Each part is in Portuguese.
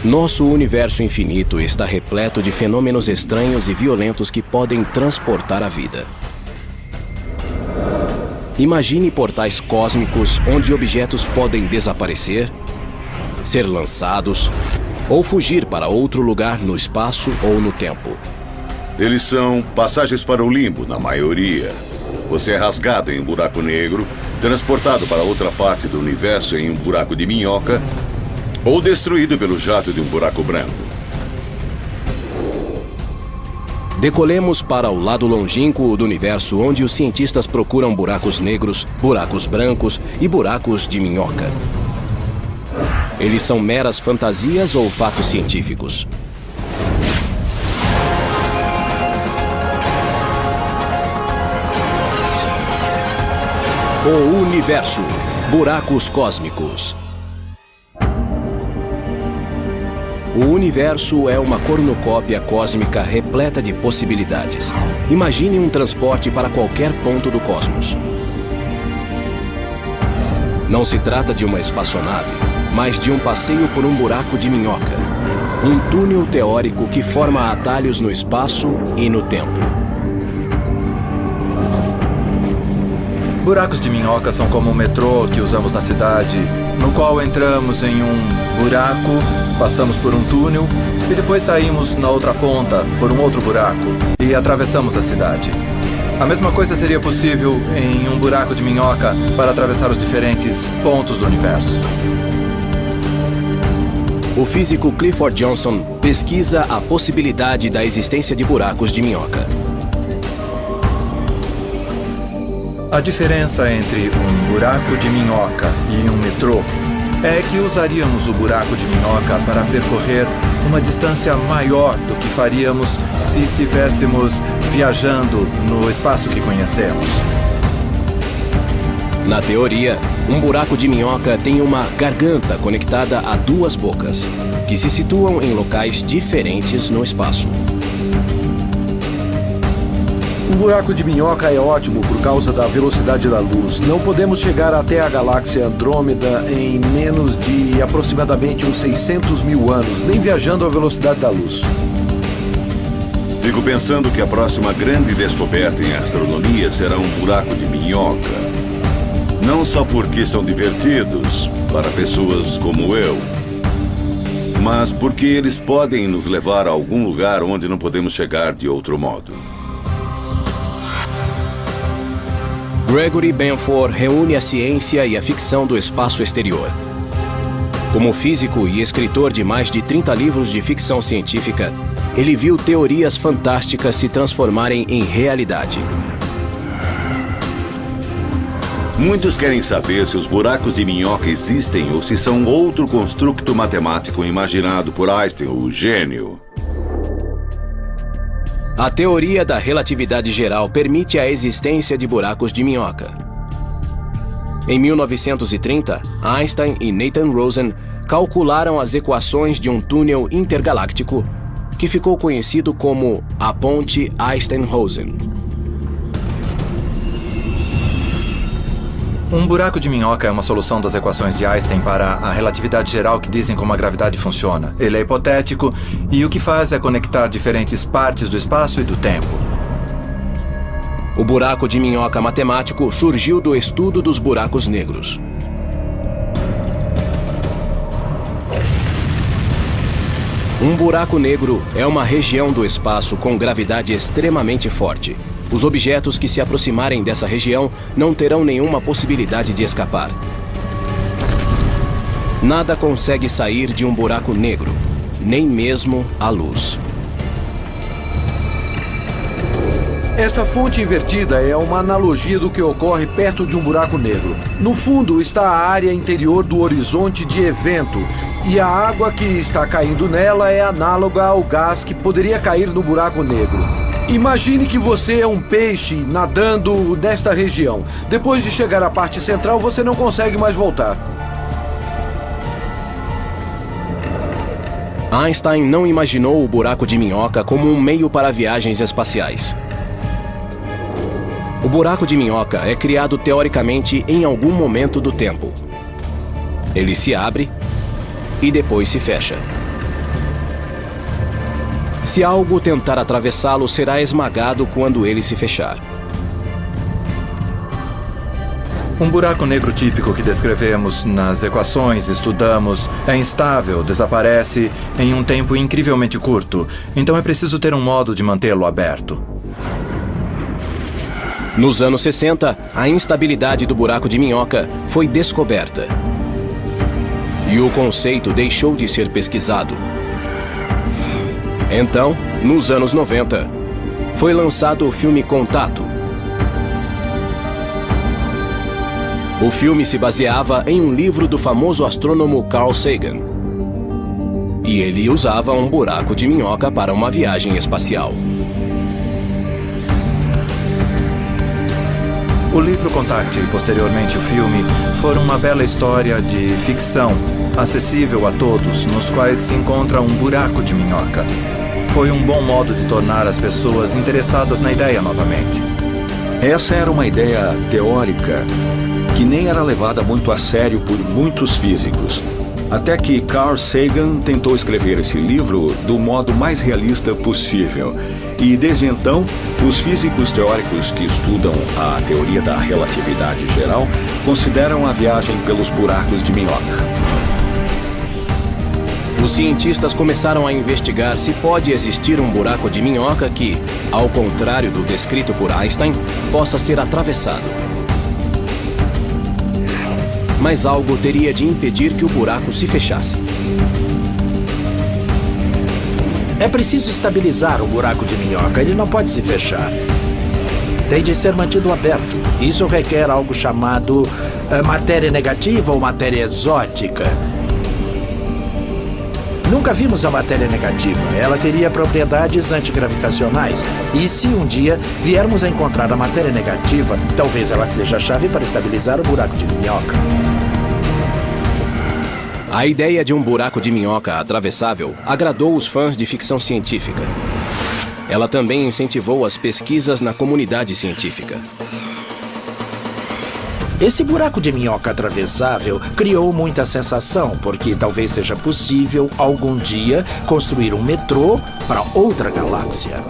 Nosso universo infinito está repleto de fenômenos estranhos e violentos que podem transportar a vida. Imagine portais cósmicos onde objetos podem desaparecer, ser lançados ou fugir para outro lugar no espaço ou no tempo. Eles são passagens para o limbo, na maioria. Você é rasgado em um buraco negro, transportado para outra parte do universo em um buraco de minhoca, ou destruído pelo jato de um buraco branco. Decolemos para o lado longínquo do universo, onde os cientistas procuram buracos negros, buracos brancos e buracos de minhoca. Eles são meras fantasias ou fatos científicos? O universo. Buracos cósmicos. O universo é uma cornucópia cósmica repleta de possibilidades. Imagine um transporte para qualquer ponto do cosmos. Não se trata de uma espaçonave, mas de um passeio por um buraco de minhoca. Um túnel teórico que forma atalhos no espaço e no tempo. Buracos de minhoca são como o metrô que usamos na cidade, no qual entramos em um buraco, passamos por um túnel e depois saímos na outra ponta por um outro buraco e atravessamos a cidade. A mesma coisa seria possível em um buraco de minhoca para atravessar os diferentes pontos do universo. O físico Clifford Johnson pesquisa a possibilidade da existência de buracos de minhoca. A diferença entre um buraco de minhoca e um metrô é que usaríamos o buraco de minhoca para percorrer uma distância maior do que faríamos se estivéssemos viajando no espaço que conhecemos. Na teoria, um buraco de minhoca tem uma garganta conectada a duas bocas, que se situam em locais diferentes no espaço. Um buraco de minhoca é ótimo por causa da velocidade da luz. Não podemos chegar até a galáxia Andrômeda em menos de aproximadamente uns 600 mil anos, nem viajando à velocidade da luz. Fico pensando que a próxima grande descoberta em astronomia será um buraco de minhoca. Não só porque são divertidos para pessoas como eu, mas porque eles podem nos levar a algum lugar onde não podemos chegar de outro modo. Gregory Benford reúne a ciência e a ficção do espaço exterior. Como físico e escritor de mais de 30 livros de ficção científica, ele viu teorias fantásticas se transformarem em realidade. Muitos querem saber se os buracos de minhoca existem ou se são outro construto matemático imaginado por Einstein, o gênio. A teoria da relatividade geral permite a existência de buracos de minhoca. Em 1930, Einstein e Nathan Rosen calcularam as equações de um túnel intergaláctico que ficou conhecido como a Ponte Einstein-Rosen. Um buraco de minhoca é uma solução das equações de Einstein para a relatividade geral que dizem como a gravidade funciona. Ele é hipotético e o que faz é conectar diferentes partes do espaço e do tempo. O buraco de minhoca matemático surgiu do estudo dos buracos negros. Um buraco negro é uma região do espaço com gravidade extremamente forte. Os objetos que se aproximarem dessa região não terão nenhuma possibilidade de escapar. Nada consegue sair de um buraco negro, nem mesmo a luz. Esta fonte invertida é uma analogia do que ocorre perto de um buraco negro. No fundo está a área interior do horizonte de evento, e a água que está caindo nela é análoga ao gás que poderia cair no buraco negro. Imagine que você é um peixe nadando nesta região. Depois de chegar à parte central, você não consegue mais voltar. Einstein não imaginou o buraco de minhoca como um meio para viagens espaciais. O buraco de minhoca é criado teoricamente em algum momento do tempo. Ele se abre e depois se fecha. Se algo tentar atravessá-lo, será esmagado quando ele se fechar. Um buraco negro típico que descrevemos nas equações, estudamos, é instável, desaparece em um tempo incrivelmente curto, então é preciso ter um modo de mantê-lo aberto. Nos anos 60, a instabilidade do buraco de minhoca foi descoberta. E o conceito deixou de ser pesquisado. Então, nos anos 90, foi lançado o filme Contato. O filme se baseava em um livro do famoso astrônomo Carl Sagan. E ele usava um buraco de minhoca para uma viagem espacial. O livro Contact e, posteriormente, o filme foram uma bela história de ficção, acessível a todos, nos quais se encontra um buraco de minhoca. Foi um bom modo de tornar as pessoas interessadas na ideia novamente. Essa era uma ideia teórica que nem era levada muito a sério por muitos físicos. Até que Carl Sagan tentou escrever esse livro do modo mais realista possível. E desde então, os físicos teóricos que estudam a teoria da relatividade geral consideram a viagem pelos buracos de minhoca. Os cientistas começaram a investigar se pode existir um buraco de minhoca que, ao contrário do descrito por Einstein, possa ser atravessado. Mas algo teria de impedir que o buraco se fechasse. É preciso estabilizar o buraco de minhoca, ele não pode se fechar. Tem de ser mantido aberto. Isso requer algo chamado matéria negativa ou matéria exótica. Nunca vimos a matéria negativa. Ela teria propriedades antigravitacionais. E se um dia viermos a encontrar a matéria negativa, talvez ela seja a chave para estabilizar o buraco de minhoca. A ideia de um buraco de minhoca atravessável agradou os fãs de ficção científica. Ela também incentivou as pesquisas na comunidade científica. Esse buraco de minhoca atravessável criou muita sensação, porque talvez seja possível, algum dia, construir um metrô para outra galáxia.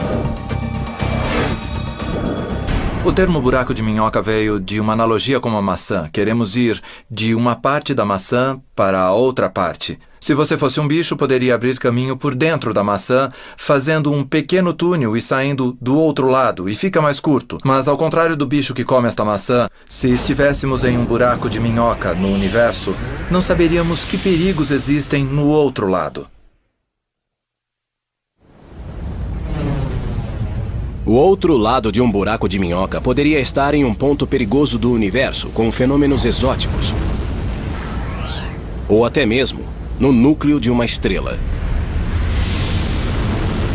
O termo buraco de minhoca veio de uma analogia com uma maçã. Queremos ir de uma parte da maçã para a outra parte. Se você fosse um bicho, poderia abrir caminho por dentro da maçã, fazendo um pequeno túnel e saindo do outro lado, e fica mais curto. Mas ao contrário do bicho que come esta maçã, se estivéssemos em um buraco de minhoca no universo, não saberíamos que perigos existem no outro lado. O outro lado de um buraco de minhoca poderia estar em um ponto perigoso do universo, com fenômenos exóticos. Ou até mesmo no núcleo de uma estrela.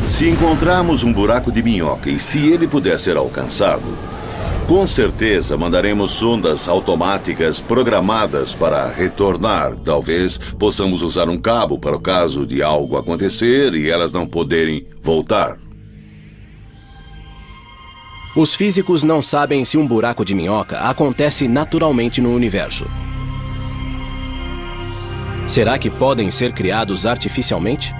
Se encontrarmos um buraco de minhoca e se ele puder ser alcançado, com certeza mandaremos sondas automáticas programadas para retornar. Talvez possamos usar um cabo para o caso de algo acontecer e elas não poderem voltar. Os físicos não sabem se um buraco de minhoca acontece naturalmente no universo. Será que podem ser criados artificialmente?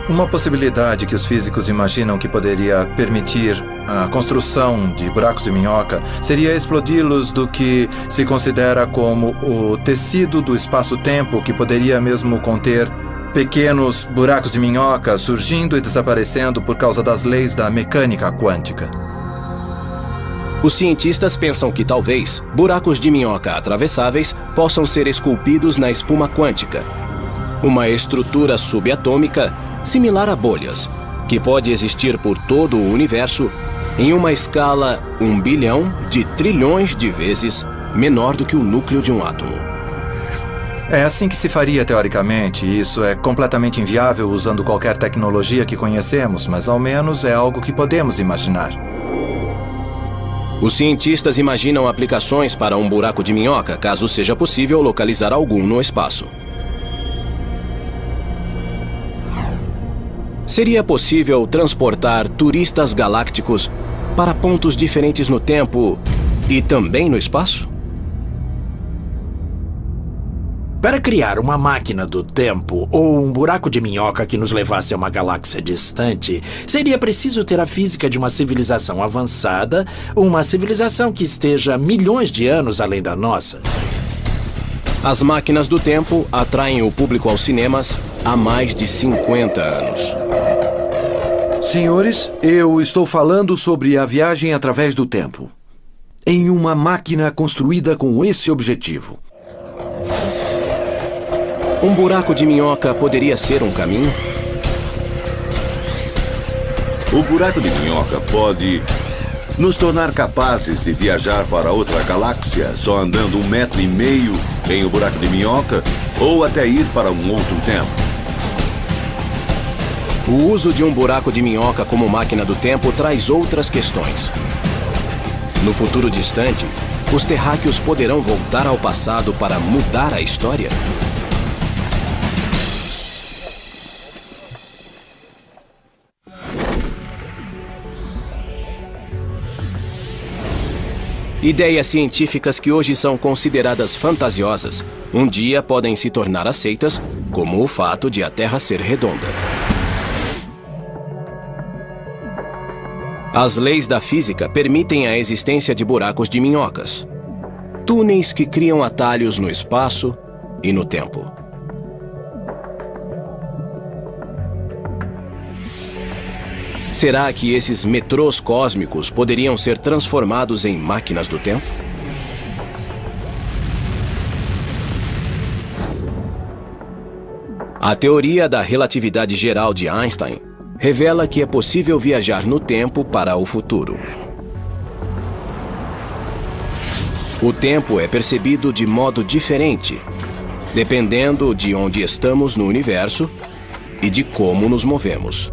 Uma possibilidade que os físicos imaginam que poderia permitir a construção de buracos de minhoca seria explodi-los do que se considera como o tecido do espaço-tempo, que poderia mesmo conter pequenos buracos de minhoca surgindo e desaparecendo por causa das leis da mecânica quântica. Os cientistas pensam que talvez buracos de minhoca atravessáveis possam ser esculpidos na espuma quântica, uma estrutura subatômica similar a bolhas, que pode existir por todo o universo em uma escala 1 bilhão de trilhões de vezes menor do que o núcleo de um átomo. É assim que se faria teoricamente. Isso é completamente inviável usando qualquer tecnologia que conhecemos, mas ao menos é algo que podemos imaginar. Os cientistas imaginam aplicações para um buraco de minhoca, caso seja possível localizar algum no espaço. Seria possível transportar turistas galácticos para pontos diferentes no tempo e também no espaço? Para criar uma máquina do tempo ou um buraco de minhoca que nos levasse a uma galáxia distante, seria preciso ter a física de uma civilização avançada, uma civilização que esteja milhões de anos além da nossa. As máquinas do tempo atraem o público aos cinemas há mais de 50 anos. Senhores, eu estou falando sobre a viagem através do tempo. Em uma máquina construída com esse objetivo. Um buraco de minhoca poderia ser um caminho? O buraco de minhoca pode nos tornar capazes de viajar para outra galáxia só andando 1,5 metros em um buraco de minhoca ou até ir para um outro tempo. O uso de um buraco de minhoca como máquina do tempo traz outras questões. No futuro distante, os terráqueos poderão voltar ao passado para mudar a história? Ideias científicas que hoje são consideradas fantasiosas, um dia podem se tornar aceitas, como o fato de a Terra ser redonda. As leis da física permitem a existência de buracos de minhocas, túneis que criam atalhos no espaço e no tempo. Será que esses metrôs cósmicos poderiam ser transformados em máquinas do tempo? A teoria da relatividade geral de Einstein revela que é possível viajar no tempo para o futuro. O tempo é percebido de modo diferente, dependendo de onde estamos no universo e de como nos movemos.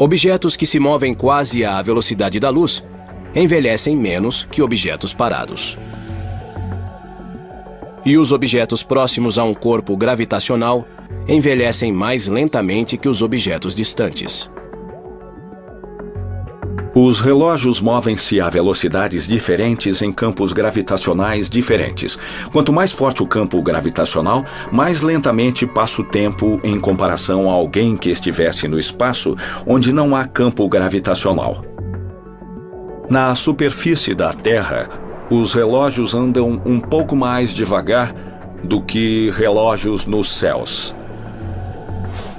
Objetos que se movem quase à velocidade da luz envelhecem menos que objetos parados. E os objetos próximos a um corpo gravitacional envelhecem mais lentamente que os objetos distantes. Os relógios movem-se a velocidades diferentes em campos gravitacionais diferentes. Quanto mais forte o campo gravitacional, mais lentamente passa o tempo em comparação a alguém que estivesse no espaço onde não há campo gravitacional. Na superfície da Terra, os relógios andam um pouco mais devagar do que relógios nos céus.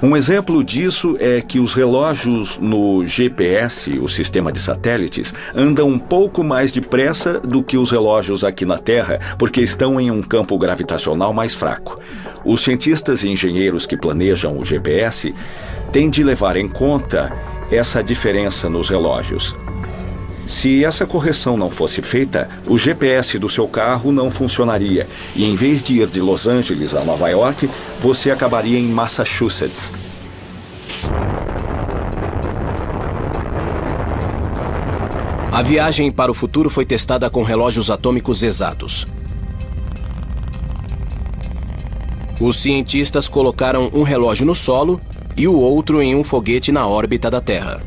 Um exemplo disso é que os relógios no GPS, o sistema de satélites, andam um pouco mais depressa do que os relógios aqui na Terra, porque estão em um campo gravitacional mais fraco. Os cientistas e engenheiros que planejam o GPS têm de levar em conta essa diferença nos relógios. Se essa correção não fosse feita, o GPS do seu carro não funcionaria e, em vez de ir de Los Angeles a Nova York, você acabaria em Massachusetts. A viagem para o futuro foi testada com relógios atômicos exatos. Os cientistas colocaram um relógio no solo e o outro em um foguete na órbita da Terra.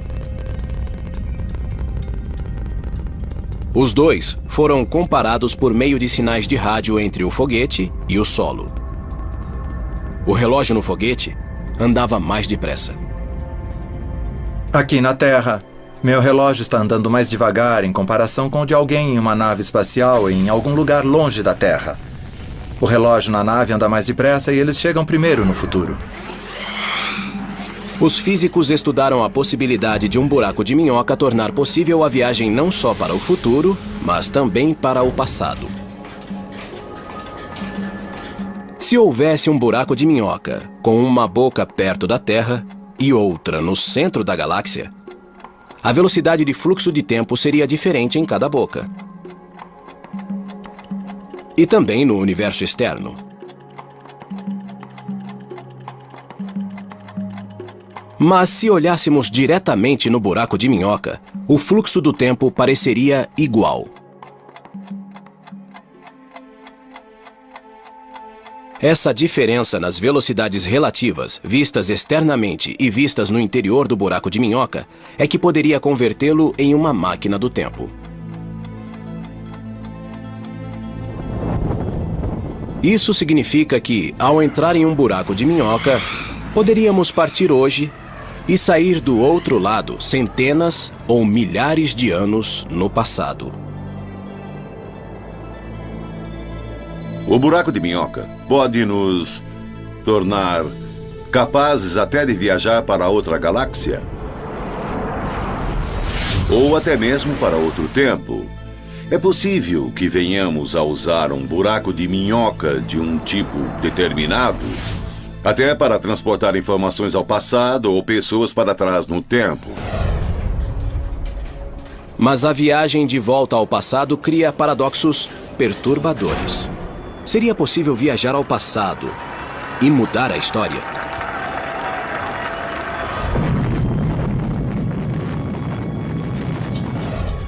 Os dois foram comparados por meio de sinais de rádio entre o foguete e o solo. O relógio no foguete andava mais depressa. Aqui na Terra, meu relógio está andando mais devagar em comparação com o de alguém em uma nave espacial em algum lugar longe da Terra. O relógio na nave anda mais depressa e eles chegam primeiro no futuro. Os físicos estudaram a possibilidade de um buraco de minhoca tornar possível a viagem não só para o futuro, mas também para o passado. Se houvesse um buraco de minhoca com uma boca perto da Terra e outra no centro da galáxia, a velocidade de fluxo de tempo seria diferente em cada boca. E também no universo externo. Mas se olhássemos diretamente no buraco de minhoca, o fluxo do tempo pareceria igual. Essa diferença nas velocidades relativas, vistas externamente e vistas no interior do buraco de minhoca, é que poderia convertê-lo em uma máquina do tempo. Isso significa que, ao entrar em um buraco de minhoca, poderíamos partir hoje e sair do outro lado centenas ou milhares de anos no passado. O buraco de minhoca pode nos tornar capazes até de viajar para outra galáxia. Ou até mesmo para outro tempo. É possível que venhamos a usar um buraco de minhoca de um tipo determinado, até para transportar informações ao passado ou pessoas para trás no tempo. Mas a viagem de volta ao passado cria paradoxos perturbadores. Seria possível viajar ao passado e mudar a história?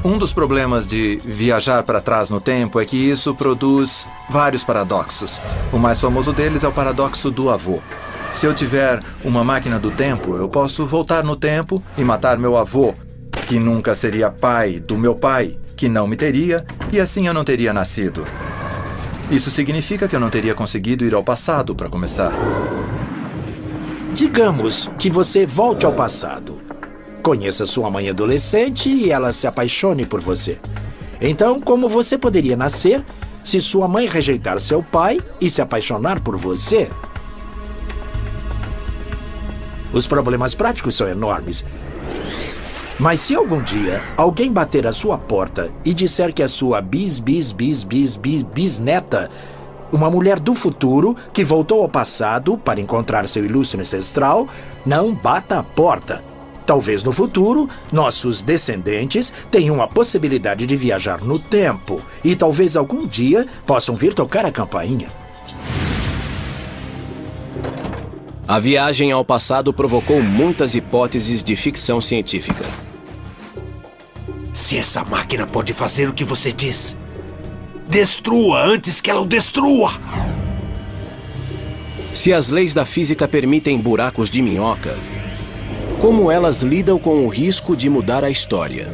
Um dos problemas de viajar para trás no tempo é que isso produz vários paradoxos. O mais famoso deles é o paradoxo do avô. Se eu tiver uma máquina do tempo, eu posso voltar no tempo e matar meu avô, que nunca seria pai do meu pai, que não me teria, e assim eu não teria nascido. Isso significa que eu não teria conseguido ir ao passado para começar. Digamos que você volte ao passado. Conheça sua mãe adolescente e ela se apaixone por você. Então, como você poderia nascer se sua mãe rejeitar seu pai e se apaixonar por você? Os problemas práticos são enormes. Mas se algum dia alguém bater à sua porta e disser que é sua bisneta, uma mulher do futuro que voltou ao passado para encontrar seu ilustre ancestral, não bata a porta. Talvez no futuro, nossos descendentes tenham a possibilidade de viajar no tempo e talvez algum dia possam vir tocar a campainha. A viagem ao passado provocou muitas hipóteses de ficção científica. Se essa máquina pode fazer o que você diz, destrua antes que ela o destrua! Se as leis da física permitem buracos de minhoca, como elas lidam com o risco de mudar a história?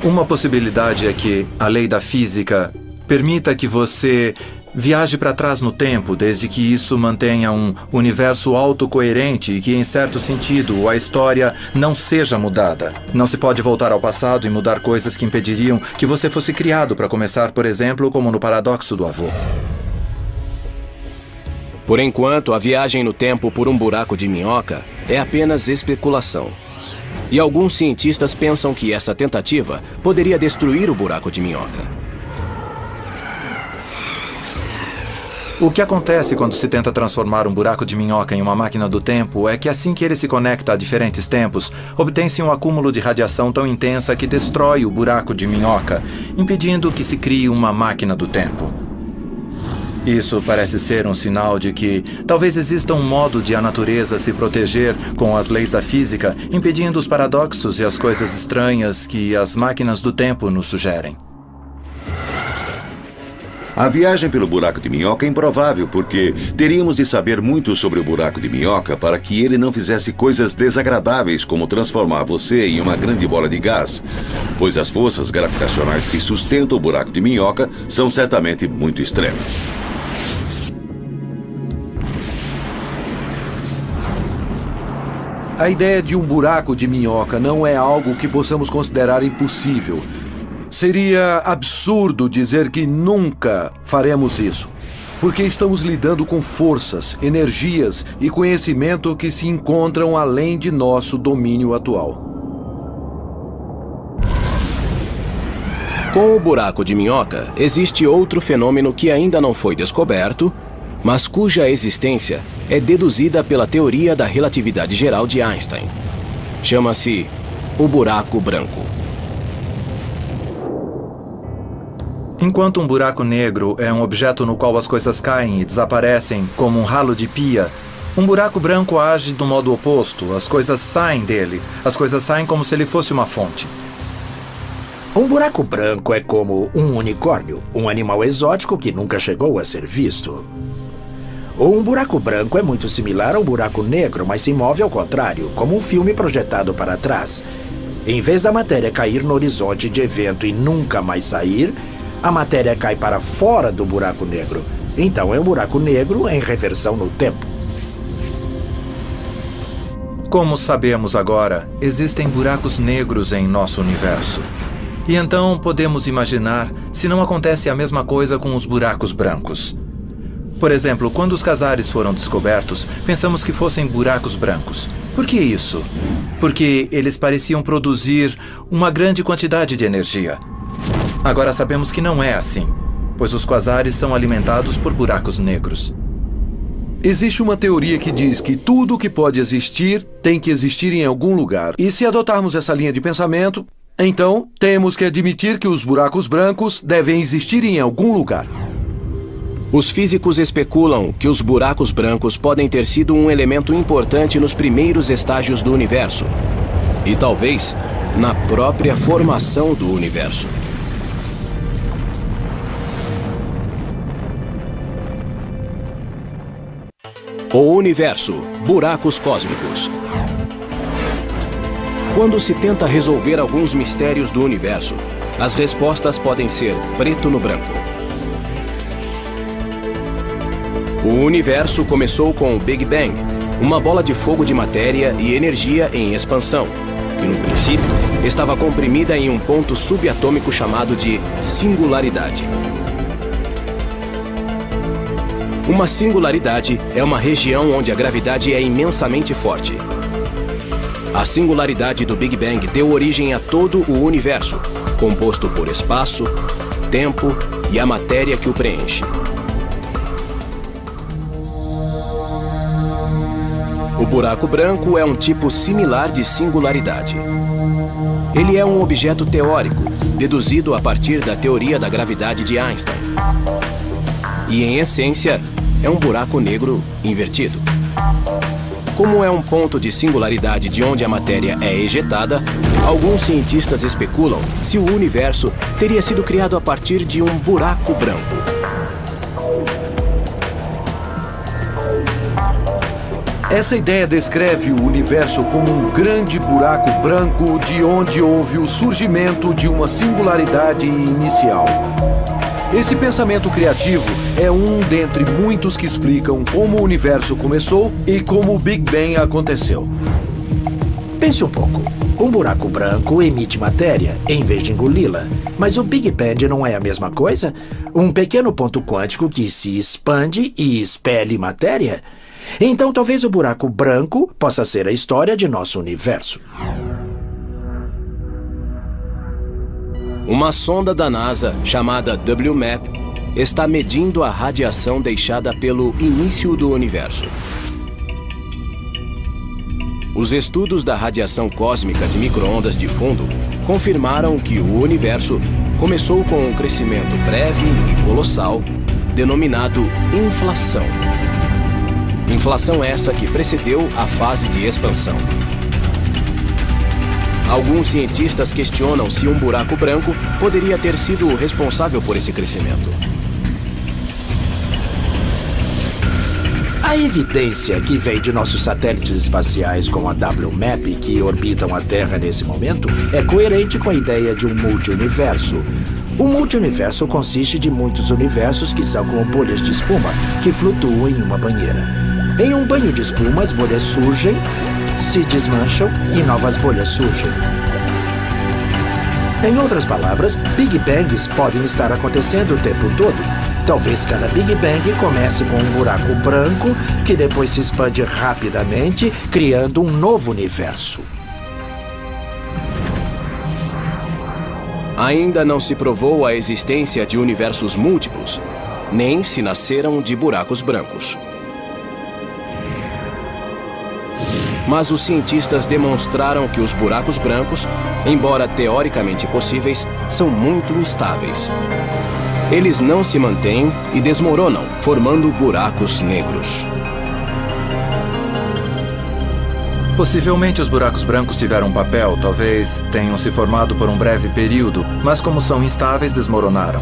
Uma possibilidade é que a lei da física permita que você viaje para trás no tempo, desde que isso mantenha um universo autocoerente e que, em certo sentido, a história não seja mudada. Não se pode voltar ao passado e mudar coisas que impediriam que você fosse criado, para começar, por exemplo, como no paradoxo do avô. Por enquanto, a viagem no tempo por um buraco de minhoca é apenas especulação. E alguns cientistas pensam que essa tentativa poderia destruir o buraco de minhoca. O que acontece quando se tenta transformar um buraco de minhoca em uma máquina do tempo é que assim que ele se conecta a diferentes tempos, obtém-se um acúmulo de radiação tão intensa que destrói o buraco de minhoca, impedindo que se crie uma máquina do tempo. Isso parece ser um sinal de que talvez exista um modo de a natureza se proteger com as leis da física, impedindo os paradoxos e as coisas estranhas que as máquinas do tempo nos sugerem. A viagem pelo buraco de minhoca é improvável porque teríamos de saber muito sobre o buraco de minhoca para que ele não fizesse coisas desagradáveis como transformar você em uma grande bola de gás, pois as forças gravitacionais que sustentam o buraco de minhoca são certamente muito extremas. A ideia de um buraco de minhoca não é algo que possamos considerar impossível. Seria absurdo dizer que nunca faremos isso, porque estamos lidando com forças, energias e conhecimento que se encontram além de nosso domínio atual. Com o buraco de minhoca, existe outro fenômeno que ainda não foi descoberto, mas cuja existência é deduzida pela teoria da relatividade geral de Einstein. Chama-se o buraco branco. Enquanto um buraco negro é um objeto no qual as coisas caem e desaparecem como um ralo de pia, um buraco branco age do modo oposto. As coisas saem dele. As coisas saem como se ele fosse uma fonte. Um buraco branco é como um unicórnio, um animal exótico que nunca chegou a ser visto. Um buraco branco é muito similar a um buraco negro, mas se move ao contrário, como um filme projetado para trás. Em vez da matéria cair no horizonte de evento e nunca mais sair, a matéria cai para fora do buraco negro. Então é um buraco negro em reversão no tempo. Como sabemos agora, existem buracos negros em nosso universo. E então podemos imaginar se não acontece a mesma coisa com os buracos brancos. Por exemplo, quando os quasares foram descobertos, pensamos que fossem buracos brancos. Por que isso? Porque eles pareciam produzir uma grande quantidade de energia. Agora sabemos que não é assim, pois os quasares são alimentados por buracos negros. Existe uma teoria que diz que tudo que pode existir tem que existir em algum lugar. E se adotarmos essa linha de pensamento, então temos que admitir que os buracos brancos devem existir em algum lugar. Os físicos especulam que os buracos brancos podem ter sido um elemento importante nos primeiros estágios do universo. E talvez na própria formação do universo. O universo, buracos cósmicos. Quando se tenta resolver alguns mistérios do universo, as respostas podem ser preto no branco. O universo começou com o Big Bang, uma bola de fogo de matéria e energia em expansão, que no princípio estava comprimida em um ponto subatômico chamado de singularidade. Uma singularidade é uma região onde a gravidade é imensamente forte. A singularidade do Big Bang deu origem a todo o universo, composto por espaço, tempo e a matéria que o preenche. O buraco branco é um tipo similar de singularidade. Ele é um objeto teórico, deduzido a partir da teoria da gravidade de Einstein. E, em essência, é um buraco negro invertido. Como é um ponto de singularidade de onde a matéria é ejetada, alguns cientistas especulam se o universo teria sido criado a partir de um buraco branco. Essa ideia descreve o universo como um grande buraco branco de onde houve o surgimento de uma singularidade inicial. Esse pensamento criativo é um dentre muitos que explicam como o universo começou e como o Big Bang aconteceu. Pense um pouco. Um buraco branco emite matéria, em vez de engoli-la. Mas o Big Bang não é a mesma coisa? Um pequeno ponto quântico que se expande e expele matéria? Então talvez o buraco branco possa ser a história de nosso universo. Uma sonda da NASA, chamada WMAP, está medindo a radiação deixada pelo início do universo. Os estudos da radiação cósmica de micro-ondas de fundo confirmaram que o universo começou com um crescimento breve e colossal, denominado inflação. Inflação essa que precedeu a fase de expansão. Alguns cientistas questionam se um buraco branco poderia ter sido o responsável por esse crescimento. A evidência que vem de nossos satélites espaciais como a WMAP, que orbitam a Terra nesse momento, é coerente com a ideia de um multiuniverso. O multiuniverso consiste de muitos universos que são como bolhas de espuma que flutuam em uma banheira. Em um banho de espuma, as bolhas surgem, se desmancham e novas bolhas surgem. Em outras palavras, Big Bangs podem estar acontecendo o tempo todo. Talvez cada Big Bang comece com um buraco branco que depois se expande rapidamente, criando um novo universo. Ainda não se provou a existência de universos múltiplos, nem se nasceram de buracos brancos. Mas os cientistas demonstraram que os buracos brancos, embora teoricamente possíveis, são muito instáveis. Eles não se mantêm e desmoronam, formando buracos negros. Possivelmente os buracos brancos tiveram um papel, talvez tenham se formado por um breve período, mas como são instáveis, desmoronaram.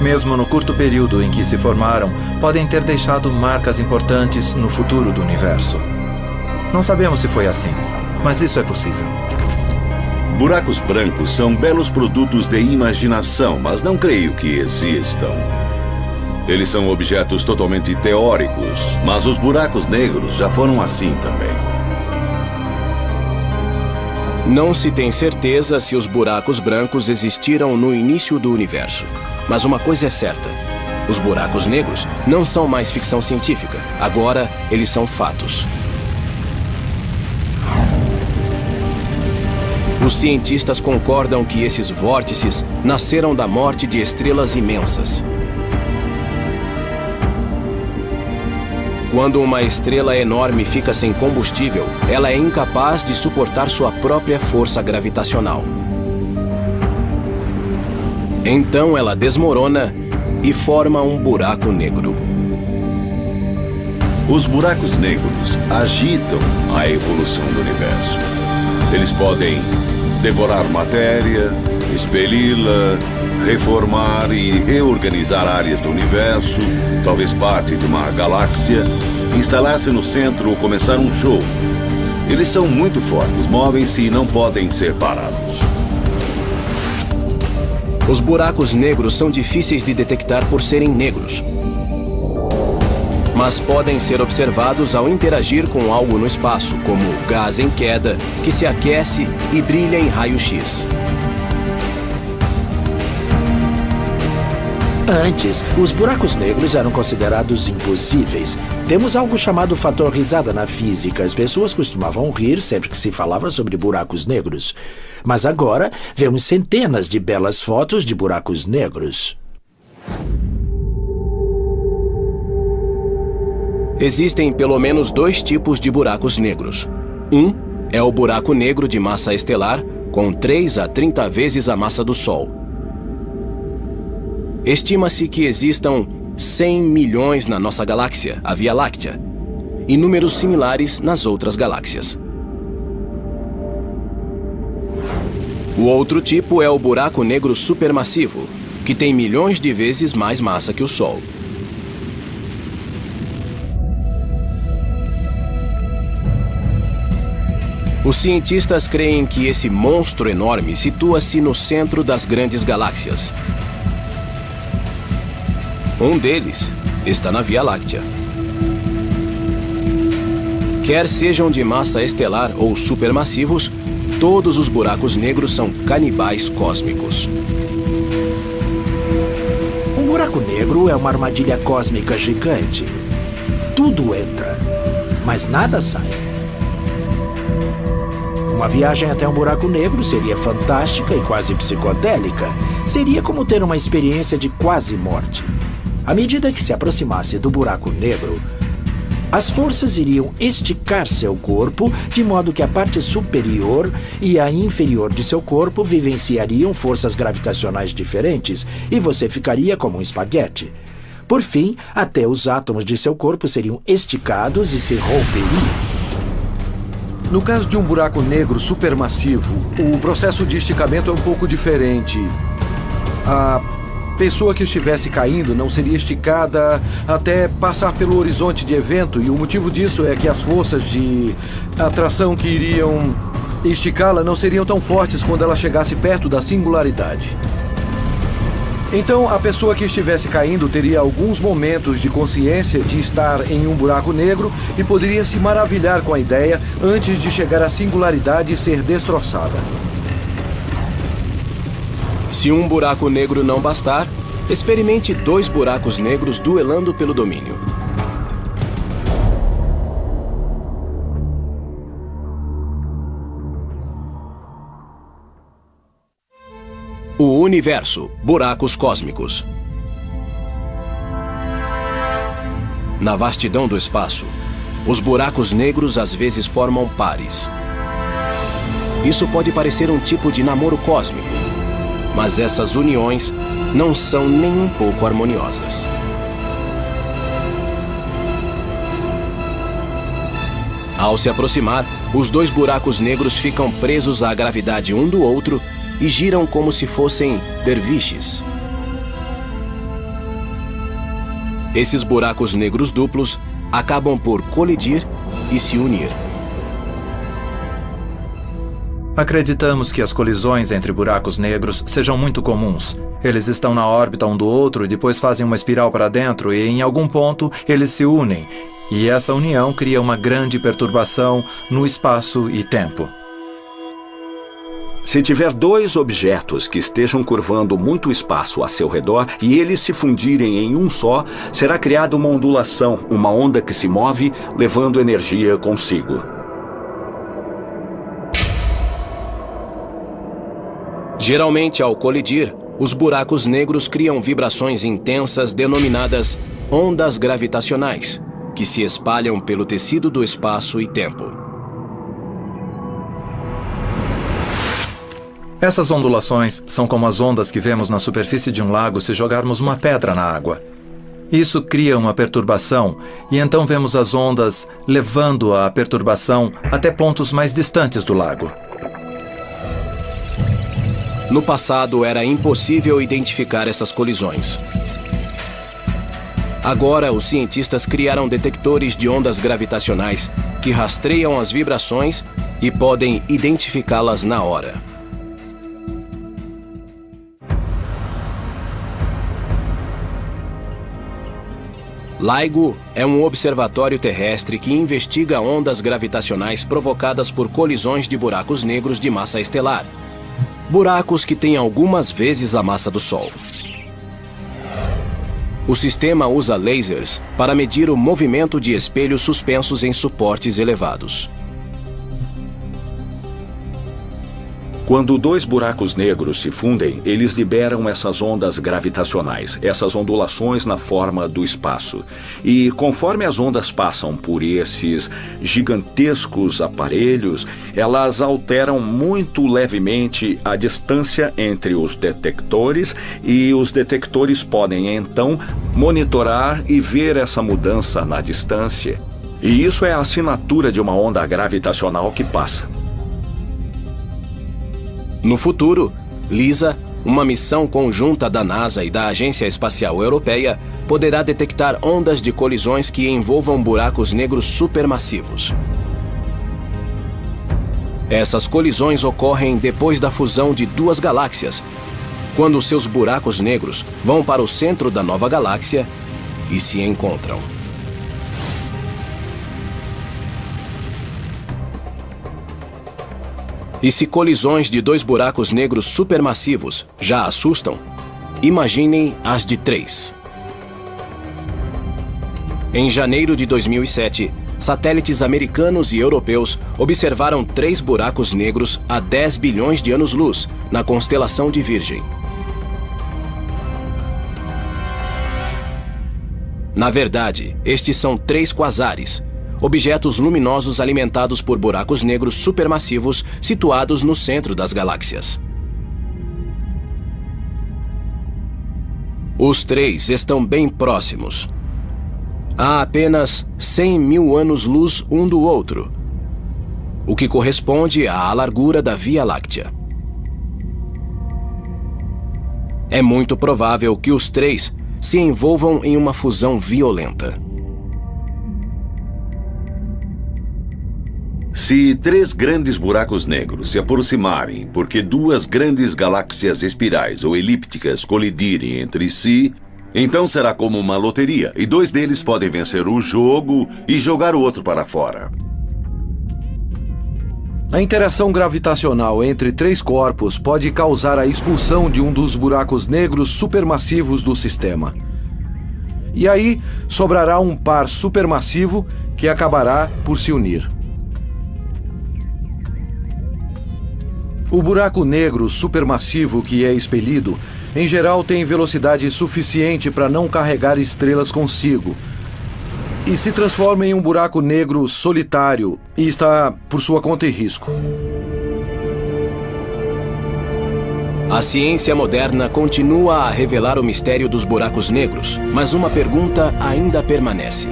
Mesmo no curto período em que se formaram, podem ter deixado marcas importantes no futuro do universo. Não sabemos se foi assim, mas isso é possível. Buracos brancos são belos produtos de imaginação, mas não creio que existam. Eles são objetos totalmente teóricos, mas os buracos negros já foram assim também. Não se tem certeza se os buracos brancos existiram no início do universo. Mas uma coisa é certa: os buracos negros não são mais ficção científica. Agora, eles são fatos. Os cientistas concordam que esses vórtices nasceram da morte de estrelas imensas. Quando uma estrela enorme fica sem combustível, ela é incapaz de suportar sua própria força gravitacional. Então ela desmorona e forma um buraco negro. Os buracos negros agitam a evolução do universo. Eles podem devorar matéria, expeli-la, reformar e reorganizar áreas do universo, talvez parte de uma galáxia, instalar-se no centro ou começar um show. Eles são muito fortes, movem-se e não podem ser parados. Os buracos negros são difíceis de detectar por serem negros, mas podem ser observados ao interagir com algo no espaço, como gás em queda, que se aquece e brilha em raio-x. Antes, os buracos negros eram considerados impossíveis. Temos algo chamado fator risada na física. As pessoas costumavam rir sempre que se falava sobre buracos negros. Mas agora, vemos centenas de belas fotos de buracos negros. Existem pelo menos 2 tipos de buracos negros. Um é o buraco negro de massa estelar, com 3 a 30 vezes a massa do Sol. Estima-se que existam 100 milhões na nossa galáxia, a Via Láctea, e números similares nas outras galáxias. O outro tipo é o buraco negro supermassivo, que tem milhões de vezes mais massa que o Sol. Os cientistas creem que esse monstro enorme situa-se no centro das grandes galáxias. Um deles está na Via Láctea. Quer sejam de massa estelar ou supermassivos, todos os buracos negros são canibais cósmicos. Um buraco negro é uma armadilha cósmica gigante. Tudo entra, mas nada sai. Uma viagem até um buraco negro seria fantástica e quase psicodélica. Seria como ter uma experiência de quase morte. À medida que se aproximasse do buraco negro, as forças iriam esticar seu corpo, de modo que a parte superior e a inferior de seu corpo vivenciariam forças gravitacionais diferentes e você ficaria como um espaguete. Por fim, até os átomos de seu corpo seriam esticados e se romperiam. No caso de um buraco negro supermassivo, o processo de esticamento é um pouco diferente. A pessoa que estivesse caindo não seria esticada até passar pelo horizonte de evento, e o motivo disso é que as forças de atração que iriam esticá-la não seriam tão fortes quando ela chegasse perto da singularidade. Então, a pessoa que estivesse caindo teria alguns momentos de consciência de estar em um buraco negro e poderia se maravilhar com a ideia antes de chegar à singularidade e ser destroçada. Se um buraco negro não bastar, experimente 2 buracos negros duelando pelo domínio. O universo, buracos cósmicos. Na vastidão do espaço, os buracos negros às vezes formam pares. Isso pode parecer um tipo de namoro cósmico, mas essas uniões não são nem um pouco harmoniosas. Ao se aproximar, os 2 buracos negros ficam presos à gravidade um do outro e giram como se fossem derviches. Esses buracos negros duplos acabam por colidir e se unir. Acreditamos que as colisões entre buracos negros sejam muito comuns. Eles estão na órbita um do outro e depois fazem uma espiral para dentro e, em algum ponto, eles se unem. E essa união cria uma grande perturbação no espaço e tempo. Se tiver dois objetos que estejam curvando muito espaço a seu redor e eles se fundirem em um só, será criada uma ondulação, uma onda que se move, levando energia consigo. Geralmente, ao colidir, os buracos negros criam vibrações intensas denominadas ondas gravitacionais, que se espalham pelo tecido do espaço e tempo. Essas ondulações são como as ondas que vemos na superfície de um lago se jogarmos uma pedra na água. Isso cria uma perturbação e então vemos as ondas levando a perturbação até pontos mais distantes do lago. No passado, era impossível identificar essas colisões. Agora, os cientistas criaram detectores de ondas gravitacionais que rastreiam as vibrações e podem identificá-las na hora. LIGO é um observatório terrestre que investiga ondas gravitacionais provocadas por colisões de buracos negros de massa estelar. Buracos que têm algumas vezes a massa do Sol. O sistema usa lasers para medir o movimento de espelhos suspensos em suportes elevados. Quando dois buracos negros se fundem, eles liberam essas ondas gravitacionais, essas ondulações na forma do espaço. E conforme as ondas passam por esses gigantescos aparelhos, elas alteram muito levemente a distância entre os detectores e os detectores podem, então, monitorar e ver essa mudança na distância. E isso é a assinatura de uma onda gravitacional que passa. No futuro, LISA, uma missão conjunta da NASA e da Agência Espacial Europeia, poderá detectar ondas de colisões que envolvam buracos negros supermassivos. Essas colisões ocorrem depois da fusão de duas galáxias, quando seus buracos negros vão para o centro da nova galáxia e se encontram. E se colisões de dois buracos negros supermassivos já assustam, imaginem as de 3. Em janeiro de 2007, satélites americanos e europeus observaram 3 buracos negros a 10 bilhões de anos-luz na constelação de Virgem. Na verdade, estes são 3 quasares, objetos luminosos alimentados por buracos negros supermassivos situados no centro das galáxias. Os 3 estão bem próximos. Há apenas 100 mil anos-luz um do outro, o que corresponde à largura da Via Láctea. É muito provável que os 3 se envolvam em uma fusão violenta. Se 3 grandes buracos negros se aproximarem porque 2 grandes galáxias espirais ou elípticas colidirem entre si, então será como uma loteria e 2 deles podem vencer o jogo e jogar o outro para fora. A interação gravitacional entre 3 corpos pode causar a expulsão de um dos buracos negros supermassivos do sistema. E aí sobrará um par supermassivo que acabará por se unir. O buraco negro supermassivo que é expelido, em geral, tem velocidade suficiente para não carregar estrelas consigo e se transforma em um buraco negro solitário e está por sua conta e risco. A ciência moderna continua a revelar o mistério dos buracos negros, mas uma pergunta ainda permanece.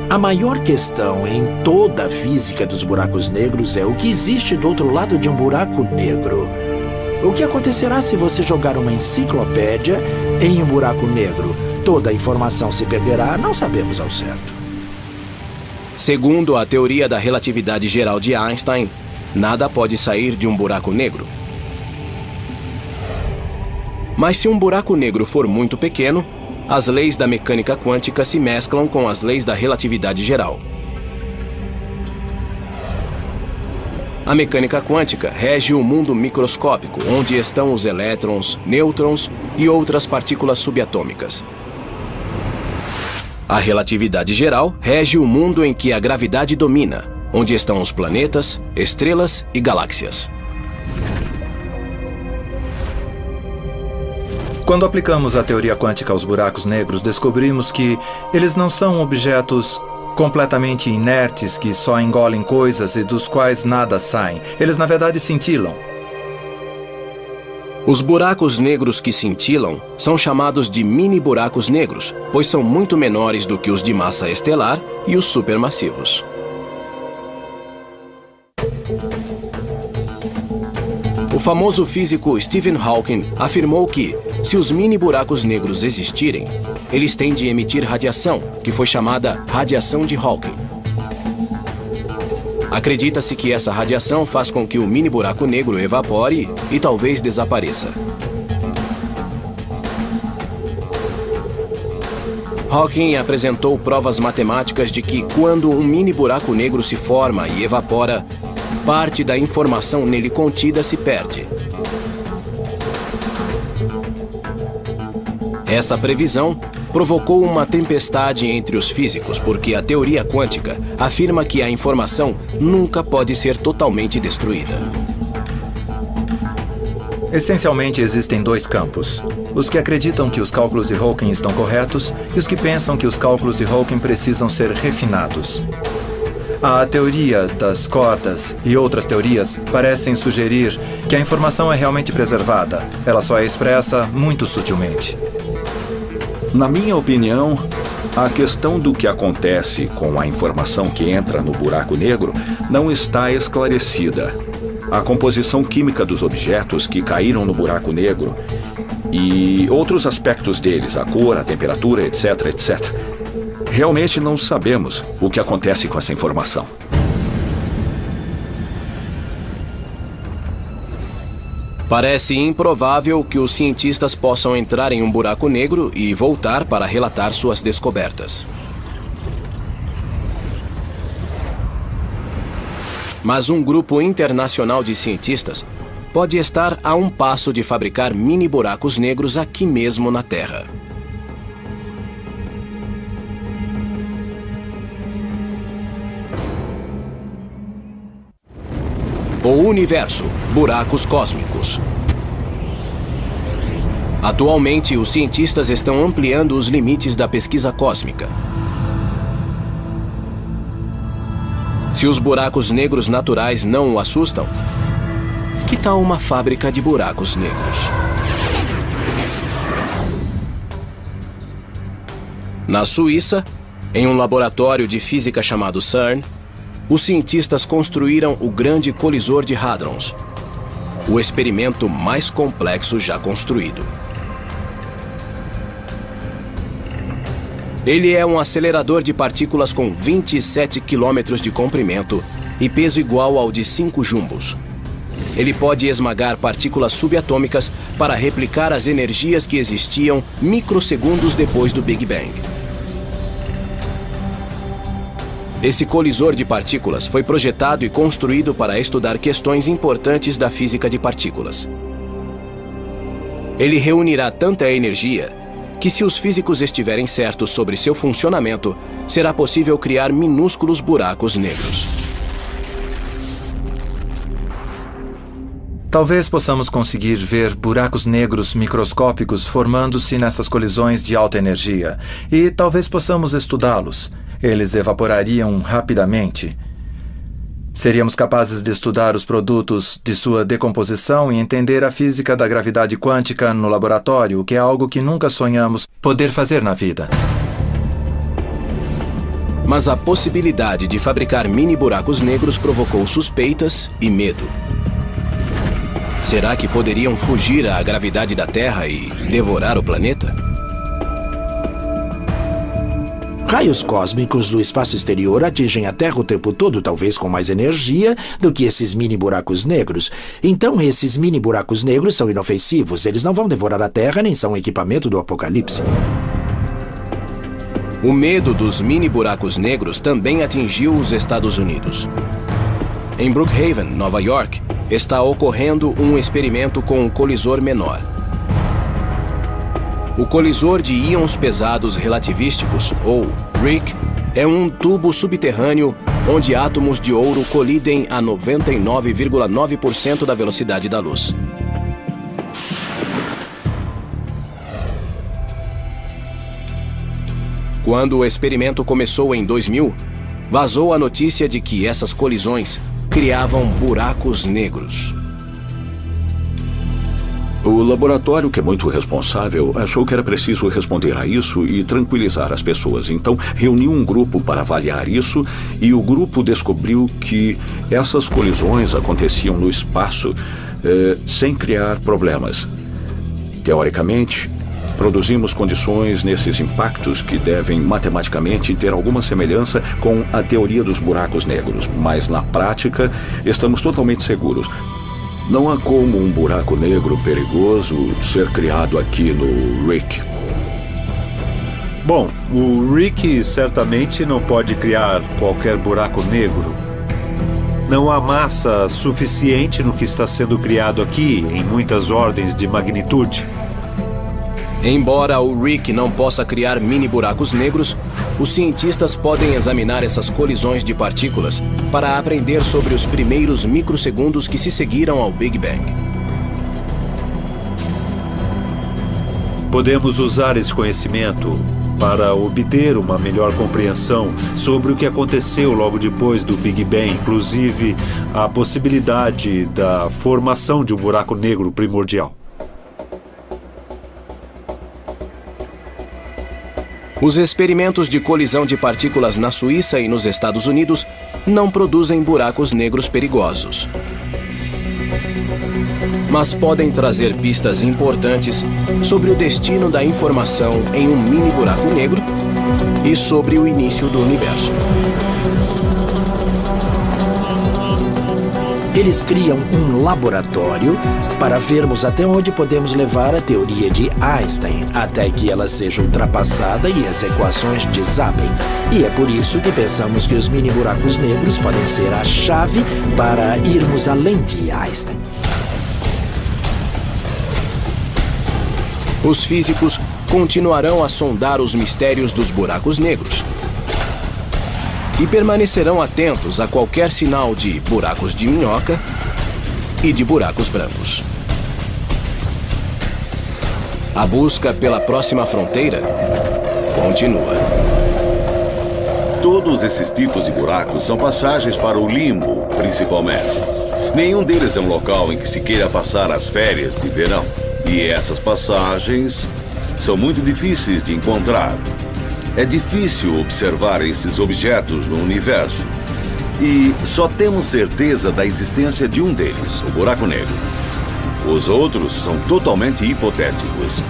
A maior questão em toda a física dos buracos negros é o que existe do outro lado de um buraco negro. O que acontecerá se você jogar uma enciclopédia em um buraco negro? Toda a informação se perderá, não sabemos ao certo. Segundo a teoria da relatividade geral de Einstein, nada pode sair de um buraco negro. Mas se um buraco negro for muito pequeno, as leis da mecânica quântica se mesclam com as leis da relatividade geral. A mecânica quântica rege o mundo microscópico, onde estão os elétrons, nêutrons e outras partículas subatômicas. A relatividade geral rege o mundo em que a gravidade domina, onde estão os planetas, estrelas e galáxias. Quando aplicamos a teoria quântica aos buracos negros, descobrimos que eles não são objetos completamente inertes que só engolem coisas e dos quais nada sai. Eles, na verdade, cintilam. Os buracos negros que cintilam são chamados de mini-buracos negros, pois são muito menores do que os de massa estelar e os supermassivos. O famoso físico Stephen Hawking afirmou que, se os mini-buracos negros existirem, eles têm de emitir radiação, que foi chamada radiação de Hawking. Acredita-se que essa radiação faz com que o mini-buraco negro evapore e talvez desapareça. Hawking apresentou provas matemáticas de que, quando um mini-buraco negro se forma e evapora, parte da informação nele contida se perde. Essa previsão provocou uma tempestade entre os físicos, porque a teoria quântica afirma que a informação nunca pode ser totalmente destruída. Essencialmente, existem dois campos. Os que acreditam que os cálculos de Hawking estão corretos e os que pensam que os cálculos de Hawking precisam ser refinados. A teoria das cordas e outras teorias parecem sugerir que a informação é realmente preservada. Ela só é expressa muito sutilmente. Na minha opinião, a questão do que acontece com a informação que entra no buraco negro não está esclarecida. A composição química dos objetos que caíram no buraco negro e outros aspectos deles, a cor, a temperatura, etc., etc. Realmente não sabemos o que acontece com essa informação. Parece improvável que os cientistas possam entrar em um buraco negro e voltar para relatar suas descobertas. Mas um grupo internacional de cientistas pode estar a um passo de fabricar mini-buracos negros aqui mesmo na Terra. O universo, buracos cósmicos. Atualmente, os cientistas estão ampliando os limites da pesquisa cósmica. Se os buracos negros naturais não o assustam, que tal uma fábrica de buracos negros? Na Suíça, em um laboratório de física chamado CERN, os cientistas construíram o Grande Colisor de Hadrons, o experimento mais complexo já construído. Ele é um acelerador de partículas com 27 km de comprimento e peso igual ao de 5 jumbos. Ele pode esmagar partículas subatômicas para replicar as energias que existiam microsegundos depois do Big Bang. Esse colisor de partículas foi projetado e construído para estudar questões importantes da física de partículas. Ele reunirá tanta energia que, se os físicos estiverem certos sobre seu funcionamento, será possível criar minúsculos buracos negros. Talvez possamos conseguir ver buracos negros microscópicos formando-se nessas colisões de alta energia, e talvez possamos estudá-los. Eles evaporariam rapidamente. Seríamos capazes de estudar os produtos de sua decomposição e entender a física da gravidade quântica no laboratório, o que é algo que nunca sonhamos poder fazer na vida. Mas a possibilidade de fabricar mini-buracos negros provocou suspeitas e medo. Será que poderiam fugir à gravidade da Terra e devorar o planeta? Raios cósmicos do espaço exterior atingem a Terra o tempo todo, talvez com mais energia do que esses mini buracos negros. Então, esses mini buracos negros são inofensivos. Eles não vão devorar a Terra, nem são equipamento do apocalipse. O medo dos mini buracos negros também atingiu os Estados Unidos. Em Brookhaven, Nova York, está ocorrendo um experimento com um colisor menor. O colisor de íons pesados relativísticos, ou RHIC, é um tubo subterrâneo onde átomos de ouro colidem a 99,9% da velocidade da luz. Quando o experimento começou em 2000, vazou a notícia de que essas colisões criavam buracos negros. O laboratório, que é muito responsável, achou que era preciso responder a isso e tranquilizar as pessoas. Então, reuniu um grupo para avaliar isso e o grupo descobriu que essas colisões aconteciam no espaço sem criar problemas. Teoricamente, produzimos condições nesses impactos que devem matematicamente ter alguma semelhança com a teoria dos buracos negros, mas na prática estamos totalmente seguros. Não há como um buraco negro perigoso ser criado aqui no RHIC. Bom, o RHIC certamente não pode criar qualquer buraco negro. Não há massa suficiente no que está sendo criado aqui, em muitas ordens de magnitude. Embora o RHIC não possa criar mini buracos negros, os cientistas podem examinar essas colisões de partículas para aprender sobre os primeiros microsegundos que se seguiram ao Big Bang. Podemos usar esse conhecimento para obter uma melhor compreensão sobre o que aconteceu logo depois do Big Bang, inclusive a possibilidade da formação de um buraco negro primordial. Os experimentos de colisão de partículas na Suíça e nos Estados Unidos não produzem buracos negros perigosos. Mas podem trazer pistas importantes sobre o destino da informação em um mini buraco negro e sobre o início do universo. Eles criam um laboratório para vermos até onde podemos levar a teoria de Einstein, até que ela seja ultrapassada e as equações desabem. E é por isso que pensamos que os mini buracos negros podem ser a chave para irmos além de Einstein. Os físicos continuarão a sondar os mistérios dos buracos negros e permanecerão atentos a qualquer sinal de buracos de minhoca e de buracos brancos. A busca pela próxima fronteira continua. Todos esses tipos de buracos são passagens para o limbo, principalmente. Nenhum deles é um local em que se queira passar as férias de verão. E essas passagens são muito difíceis de encontrar. É difícil observar esses objetos no universo. E só temos certeza da existência de um deles, o buraco negro. Os outros são totalmente hipotéticos.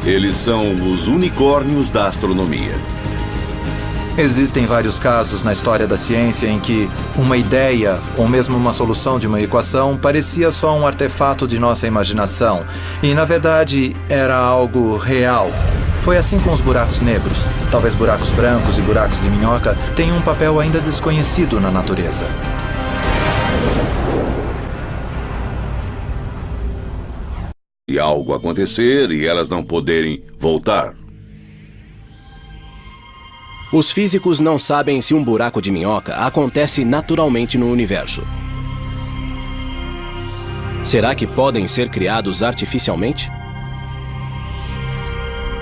Eles são os unicórnios da astronomia. Existem vários casos na história da ciência em que uma ideia, ou mesmo uma solução de uma equação, parecia só um artefato de nossa imaginação. E, na verdade, era algo real. Foi assim com os buracos negros. Talvez buracos brancos e buracos de minhoca tenham um papel ainda desconhecido na natureza. E algo acontecer e elas não poderem voltar. Os físicos não sabem se um buraco de minhoca acontece naturalmente no universo. Será que podem ser criados artificialmente?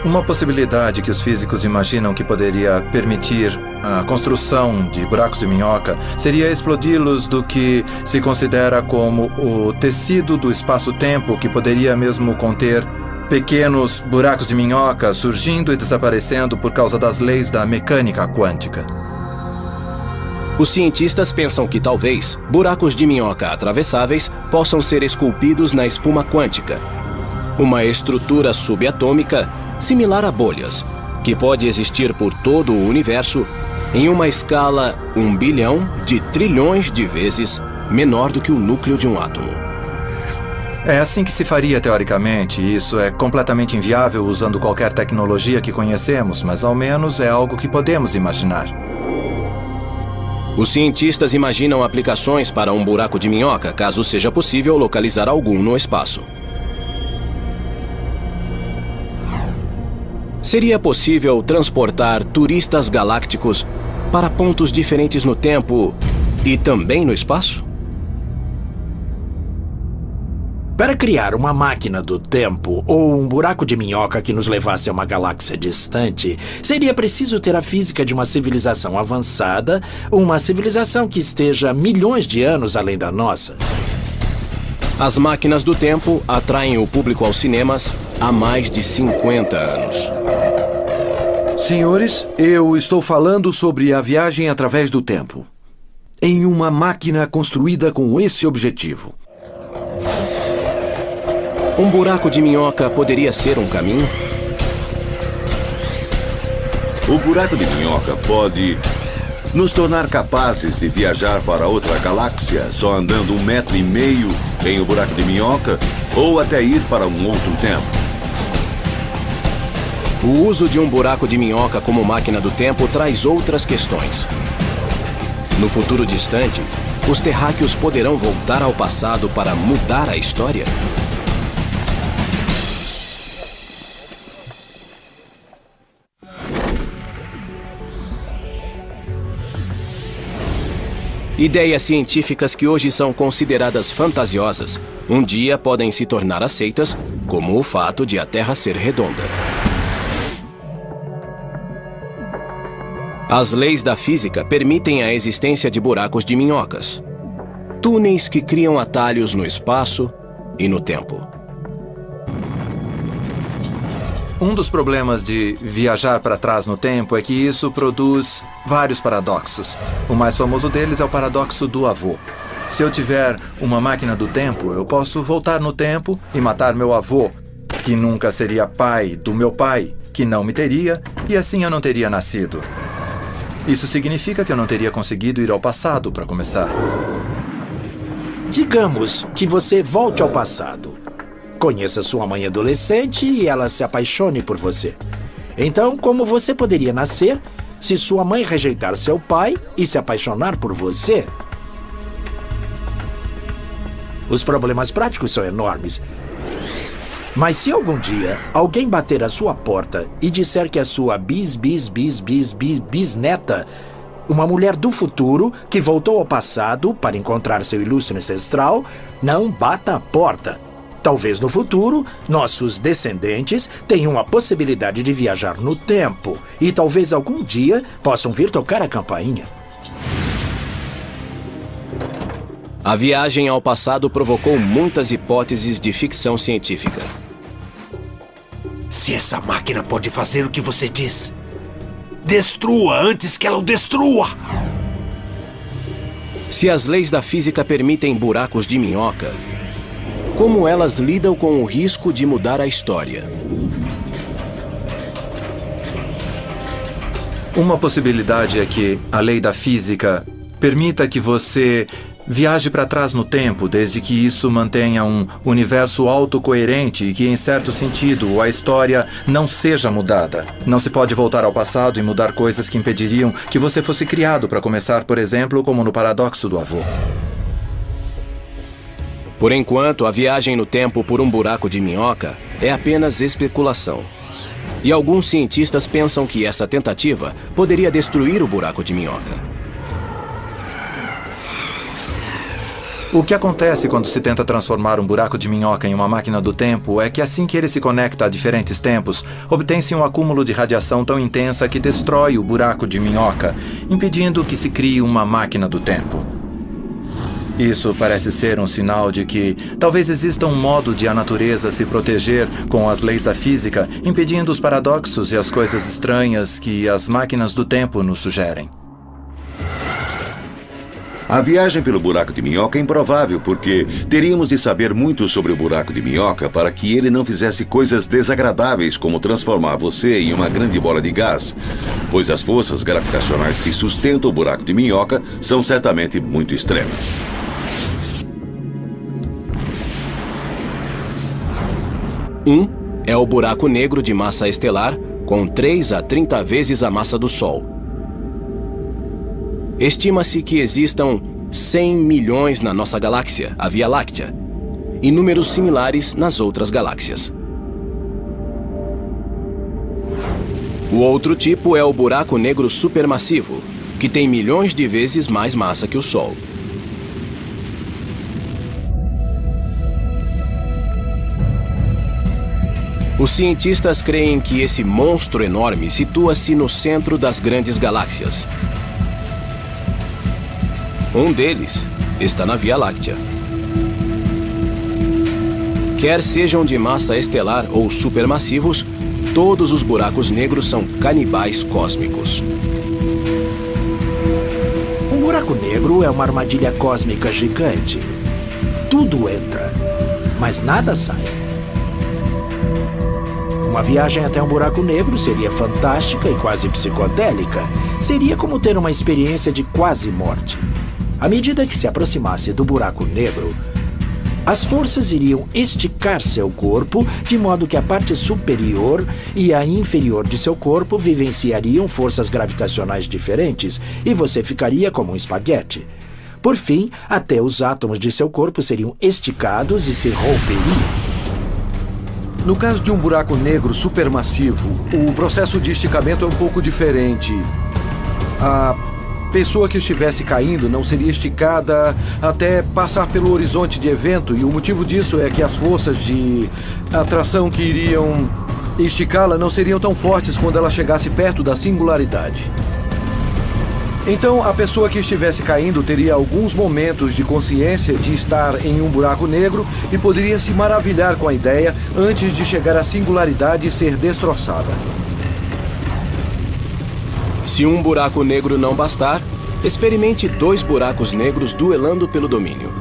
Uma possibilidade que os físicos imaginam que poderia permitir a construção de buracos de minhoca seria explodi-los do que se considera como o tecido do espaço-tempo, que poderia mesmo conter pequenos buracos de minhoca surgindo e desaparecendo por causa das leis da mecânica quântica. Os cientistas pensam que talvez buracos de minhoca atravessáveis possam ser esculpidos na espuma quântica, uma estrutura subatômica similar a bolhas, que pode existir por todo o universo em uma escala 1 bilhão de trilhões de vezes menor do que o núcleo de um átomo. É assim que se faria teoricamente. Isso é completamente inviável usando qualquer tecnologia que conhecemos, mas ao menos é algo que podemos imaginar. Os cientistas imaginam aplicações para um buraco de minhoca, caso seja possível localizar algum no espaço. Seria possível transportar turistas galácticos para pontos diferentes no tempo e também no espaço? Para criar uma máquina do tempo ou um buraco de minhoca que nos levasse a uma galáxia distante, seria preciso ter a física de uma civilização avançada, uma civilização que esteja milhões de anos além da nossa. As máquinas do tempo atraem o público aos cinemas há mais de 50 anos. Senhores, eu estou falando sobre a viagem através do tempo, em uma máquina construída com esse objetivo. Um buraco de minhoca poderia ser um caminho? O buraco de minhoca pode nos tornar capazes de viajar para outra galáxia só andando 1,5 metros em um buraco de minhoca ou até ir para um outro tempo. O uso de um buraco de minhoca como máquina do tempo traz outras questões. No futuro distante, os terráqueos poderão voltar ao passado para mudar a história? Ideias científicas que hoje são consideradas fantasiosas, um dia podem se tornar aceitas, como o fato de a Terra ser redonda. As leis da física permitem a existência de buracos de minhocas, túneis que criam atalhos no espaço e no tempo. Um dos problemas de viajar para trás no tempo é que isso produz vários paradoxos. O mais famoso deles é o paradoxo do avô. Se eu tiver uma máquina do tempo, eu posso voltar no tempo e matar meu avô, que nunca seria pai do meu pai, que não me teria, e assim eu não teria nascido. Isso significa que eu não teria conseguido ir ao passado para começar. Digamos que você volte ao passado. Conheça sua mãe adolescente e ela se apaixone por você. Então, como você poderia nascer se sua mãe rejeitar seu pai e se apaixonar por você? Os problemas práticos são enormes. Mas se algum dia alguém bater à sua porta e disser que é sua bisneta, uma mulher do futuro que voltou ao passado para encontrar seu ilustre ancestral, não bata a porta. Talvez no futuro, nossos descendentes tenham a possibilidade de viajar no tempo e talvez algum dia possam vir tocar a campainha. A viagem ao passado provocou muitas hipóteses de ficção científica. Se essa máquina pode fazer o que você diz, destrua antes que ela o destrua! Se as leis da física permitem buracos de minhoca, como elas lidam com o risco de mudar a história? Uma possibilidade é que a lei da física permita que você viaje para trás no tempo, desde que isso mantenha um universo autocoerente e que, em certo sentido, a história não seja mudada. Não se pode voltar ao passado e mudar coisas que impediriam que você fosse criado para começar, por exemplo, como no paradoxo do avô. Por enquanto, a viagem no tempo por um buraco de minhoca é apenas especulação. E alguns cientistas pensam que essa tentativa poderia destruir o buraco de minhoca. O que acontece quando se tenta transformar um buraco de minhoca em uma máquina do tempo é que assim que ele se conecta a diferentes tempos, obtém-se um acúmulo de radiação tão intensa que destrói o buraco de minhoca, impedindo que se crie uma máquina do tempo. Isso parece ser um sinal de que talvez exista um modo de a natureza se proteger com as leis da física, impedindo os paradoxos e as coisas estranhas que as máquinas do tempo nos sugerem. A viagem pelo buraco de minhoca é improvável porque teríamos de saber muito sobre o buraco de minhoca para que ele não fizesse coisas desagradáveis como transformar você em uma grande bola de gás, pois as forças gravitacionais que sustentam o buraco de minhoca são certamente muito extremas. É o buraco negro de massa estelar com 3 a 30 vezes a massa do Sol. Estima-se que existam 100 milhões na nossa galáxia, a Via Láctea, e números similares nas outras galáxias. O outro tipo é o buraco negro supermassivo, que tem milhões de vezes mais massa que o Sol. Os cientistas creem que esse monstro enorme situa-se no centro das grandes galáxias. Um deles está na Via Láctea. Quer sejam de massa estelar ou supermassivos, todos os buracos negros são canibais cósmicos. Um buraco negro é uma armadilha cósmica gigante. Tudo entra, mas nada sai. Uma viagem até um buraco negro seria fantástica e quase psicodélica. Seria como ter uma experiência de quase morte. À medida que se aproximasse do buraco negro, as forças iriam esticar seu corpo, de modo que a parte superior e a inferior de seu corpo vivenciariam forças gravitacionais diferentes e você ficaria como um espaguete. Por fim, até os átomos de seu corpo seriam esticados e se romperiam. No caso de um buraco negro supermassivo, o processo de esticamento é um pouco diferente. A pessoa que estivesse caindo não seria esticada até passar pelo horizonte de evento, e o motivo disso é que as forças de atração que iriam esticá-la não seriam tão fortes quando ela chegasse perto da singularidade. Então, a pessoa que estivesse caindo teria alguns momentos de consciência de estar em um buraco negro e poderia se maravilhar com a ideia antes de chegar à singularidade e ser destroçada. Se um buraco negro não bastar, experimente 2 buracos negros duelando pelo domínio.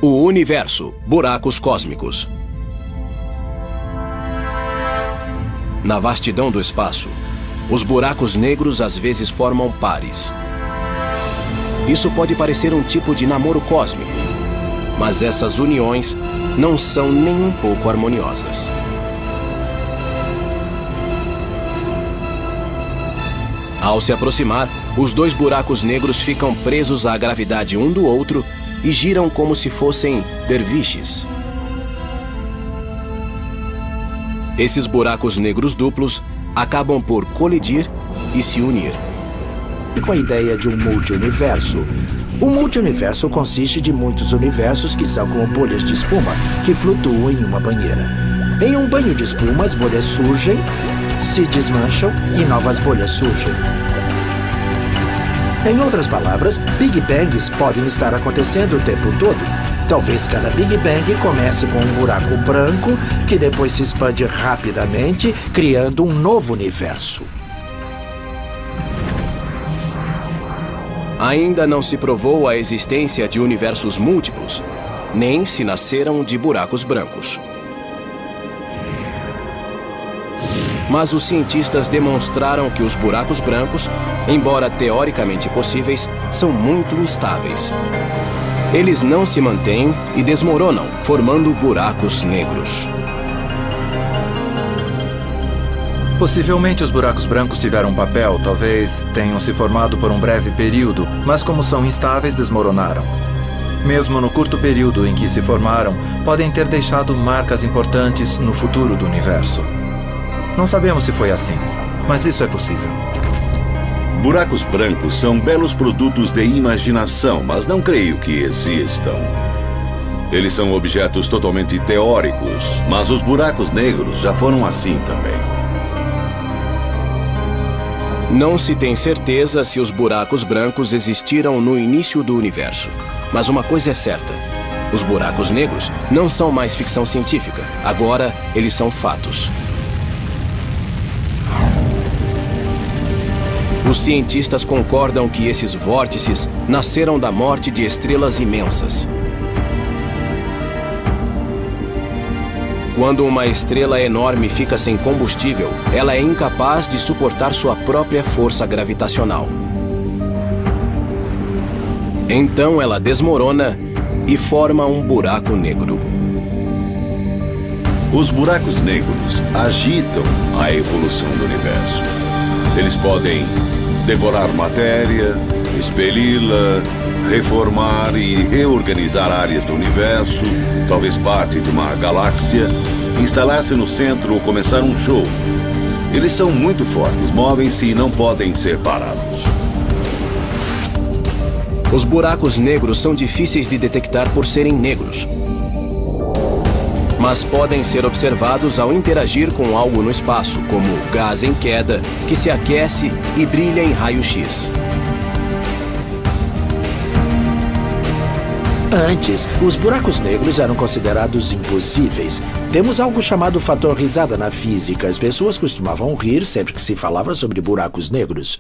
O universo, buracos cósmicos. Na vastidão do espaço, os buracos negros às vezes formam pares. Isso pode parecer um tipo de namoro cósmico, mas essas uniões não são nem um pouco harmoniosas. Ao se aproximar, os 2 buracos negros ficam presos à gravidade um do outro e giram como se fossem derviches. Esses buracos negros duplos acabam por colidir e se unir. Com a ideia de um multiuniverso. O multiuniverso consiste de muitos universos que são como bolhas de espuma que flutuam em uma banheira. Em um banho de espuma, as bolhas surgem, se desmancham e novas bolhas surgem. Em outras palavras, Big Bangs podem estar acontecendo o tempo todo. Talvez cada Big Bang comece com um buraco branco que depois se expande rapidamente, criando um novo universo. Ainda não se provou a existência de universos múltiplos, nem se nasceram de buracos brancos. Mas os cientistas demonstraram que os buracos brancos, embora teoricamente possíveis, são muito instáveis. Eles não se mantêm e desmoronam, formando buracos negros. Possivelmente os buracos brancos tiveram um papel, talvez tenham se formado por um breve período, mas como são instáveis, desmoronaram. Mesmo no curto período em que se formaram, podem ter deixado marcas importantes no futuro do universo. Não sabemos se foi assim, mas isso é possível. Buracos brancos são belos produtos de imaginação, mas não creio que existam. Eles são objetos totalmente teóricos, mas os buracos negros já foram assim também. Não se tem certeza se os buracos brancos existiram no início do universo. Mas uma coisa é certa: Os buracos negros não são mais ficção científica. Agora, eles são fatos. Os cientistas concordam que esses vórtices nasceram da morte de estrelas imensas. Quando uma estrela enorme fica sem combustível, ela é incapaz de suportar sua própria força gravitacional. Então ela desmorona e forma um buraco negro. Os buracos negros agitam a evolução do universo. Eles podem devorar matéria, expeli-la, reformar e reorganizar áreas do universo, talvez parte de uma galáxia, instalar-se no centro ou começar um show. Eles são muito fortes, movem-se e não podem ser parados. Os buracos negros são difíceis de detectar por serem negros, mas podem ser observados ao interagir com algo no espaço, como gás em queda, que se aquece e brilha em raio-x. Antes, os buracos negros eram considerados impossíveis. Temos algo chamado fator risada na física. As pessoas costumavam rir sempre que se falava sobre buracos negros.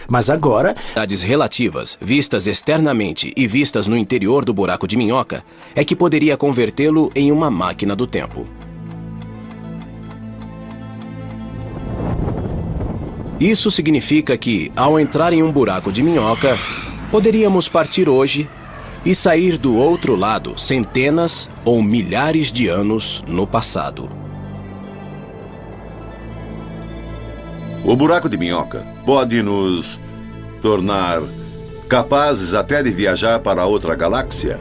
Mas agora... Quantidades relativas, vistas externamente e vistas no interior do buraco de minhoca, é que poderia convertê-lo em uma máquina do tempo. Isso significa que, ao entrar em um buraco de minhoca, poderíamos partir hoje e sair do outro lado centenas ou milhares de anos no passado. O buraco de minhoca pode nos tornar capazes até de viajar para outra galáxia,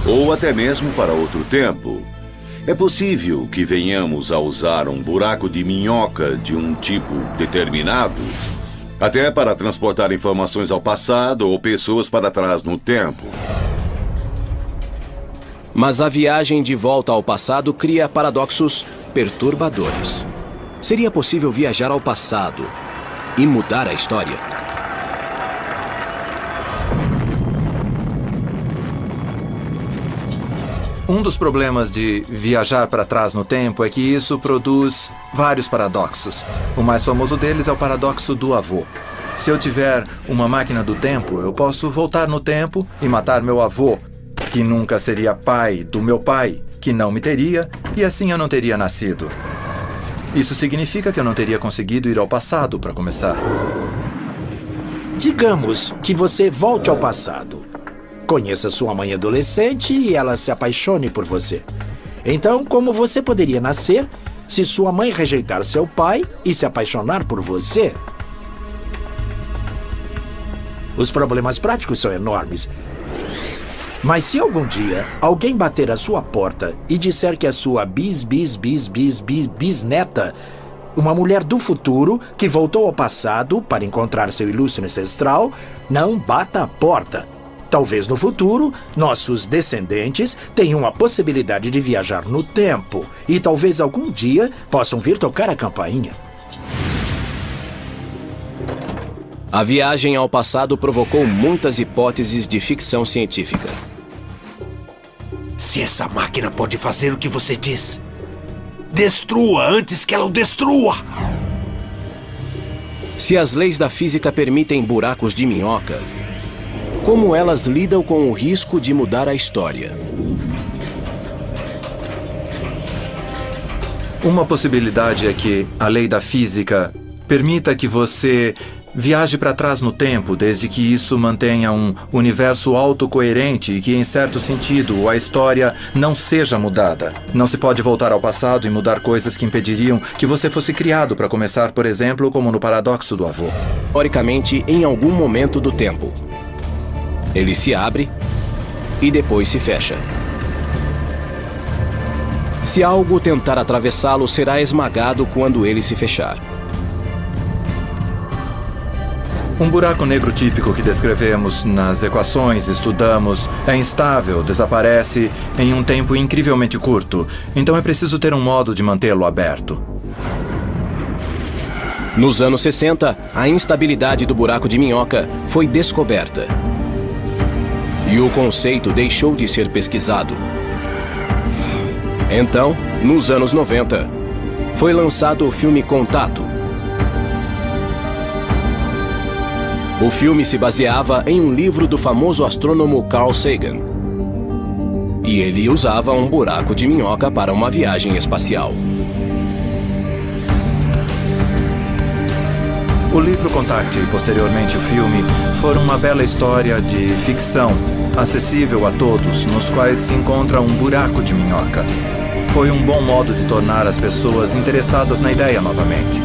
ou até mesmo para outro tempo. É possível que venhamos a usar um buraco de minhoca de um tipo determinado, até para transportar informações ao passado ou pessoas para trás no tempo. Mas a viagem de volta ao passado cria paradoxos perturbadores. Seria possível viajar ao passado e mudar a história? Um dos problemas de viajar para trás no tempo é que isso produz vários paradoxos. O mais famoso deles é o paradoxo do avô. Se eu tiver uma máquina do tempo, eu posso voltar no tempo e matar meu avô, que nunca seria pai do meu pai, que não me teria, e assim eu não teria nascido. Isso significa que eu não teria conseguido ir ao passado, para começar. Digamos que você volte ao passado. Conheça sua mãe adolescente e ela se apaixone por você. Então, como você poderia nascer se sua mãe rejeitar seu pai e se apaixonar por você? Os problemas práticos são enormes. Mas se algum dia alguém bater à sua porta e disser que a sua bisneta, uma mulher do futuro que voltou ao passado para encontrar seu ilustre ancestral, não bata a porta. Talvez no futuro, nossos descendentes tenham a possibilidade de viajar no tempo e talvez algum dia possam vir tocar a campainha. A viagem ao passado provocou muitas hipóteses de ficção científica. Se essa máquina pode fazer o que você diz, destrua antes que ela o destrua! Se as leis da física permitem buracos de minhoca, como elas lidam com o risco de mudar a história? Uma possibilidade é que a lei da física permita que você viaje para trás no tempo, desde que isso mantenha um universo autocoerente e que, em certo sentido, a história não seja mudada. Não se pode voltar ao passado e mudar coisas que impediriam que você fosse criado, para começar, por exemplo, como no paradoxo do avô. Teoricamente, em algum momento do tempo, ele se abre e depois se fecha. Se algo tentar atravessá-lo, será esmagado quando ele se fechar. Um buraco negro típico que descrevemos nas equações, estudamos, é instável, desaparece em um tempo incrivelmente curto. Então é preciso ter um modo de mantê-lo aberto. Nos anos 60, a instabilidade do buraco de minhoca foi descoberta. e o conceito deixou de ser pesquisado. Então, nos anos 90, foi lançado o filme Contato. O filme se baseava em um livro do famoso astrônomo Carl Sagan. E ele usava um buraco de minhoca para uma viagem espacial. O livro Contact e, posteriormente, o filme foram uma bela história de ficção, acessível a todos, nos quais se encontra um buraco de minhoca. Foi um bom modo de tornar as pessoas interessadas na ideia novamente.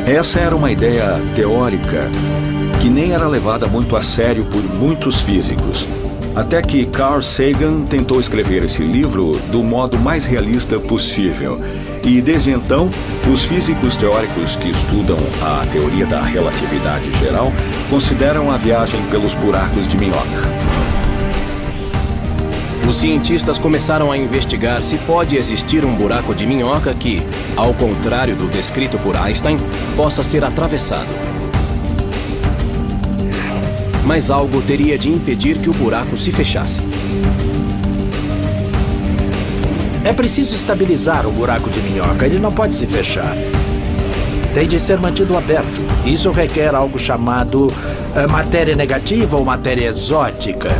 Essa era uma ideia teórica que nem era levada muito a sério por muitos físicos. Até que Carl Sagan tentou escrever esse livro do modo mais realista possível. E desde então, os físicos teóricos que estudam a teoria da relatividade geral consideram a viagem pelos buracos de minhoca. Os cientistas começaram a investigar se pode existir um buraco de minhoca que, ao contrário do descrito por Einstein, possa ser atravessado. Mas algo teria de impedir que o buraco se fechasse. É preciso estabilizar o buraco de minhoca, ele não pode se fechar. Tem de ser mantido aberto. Isso requer algo chamado matéria negativa ou matéria exótica.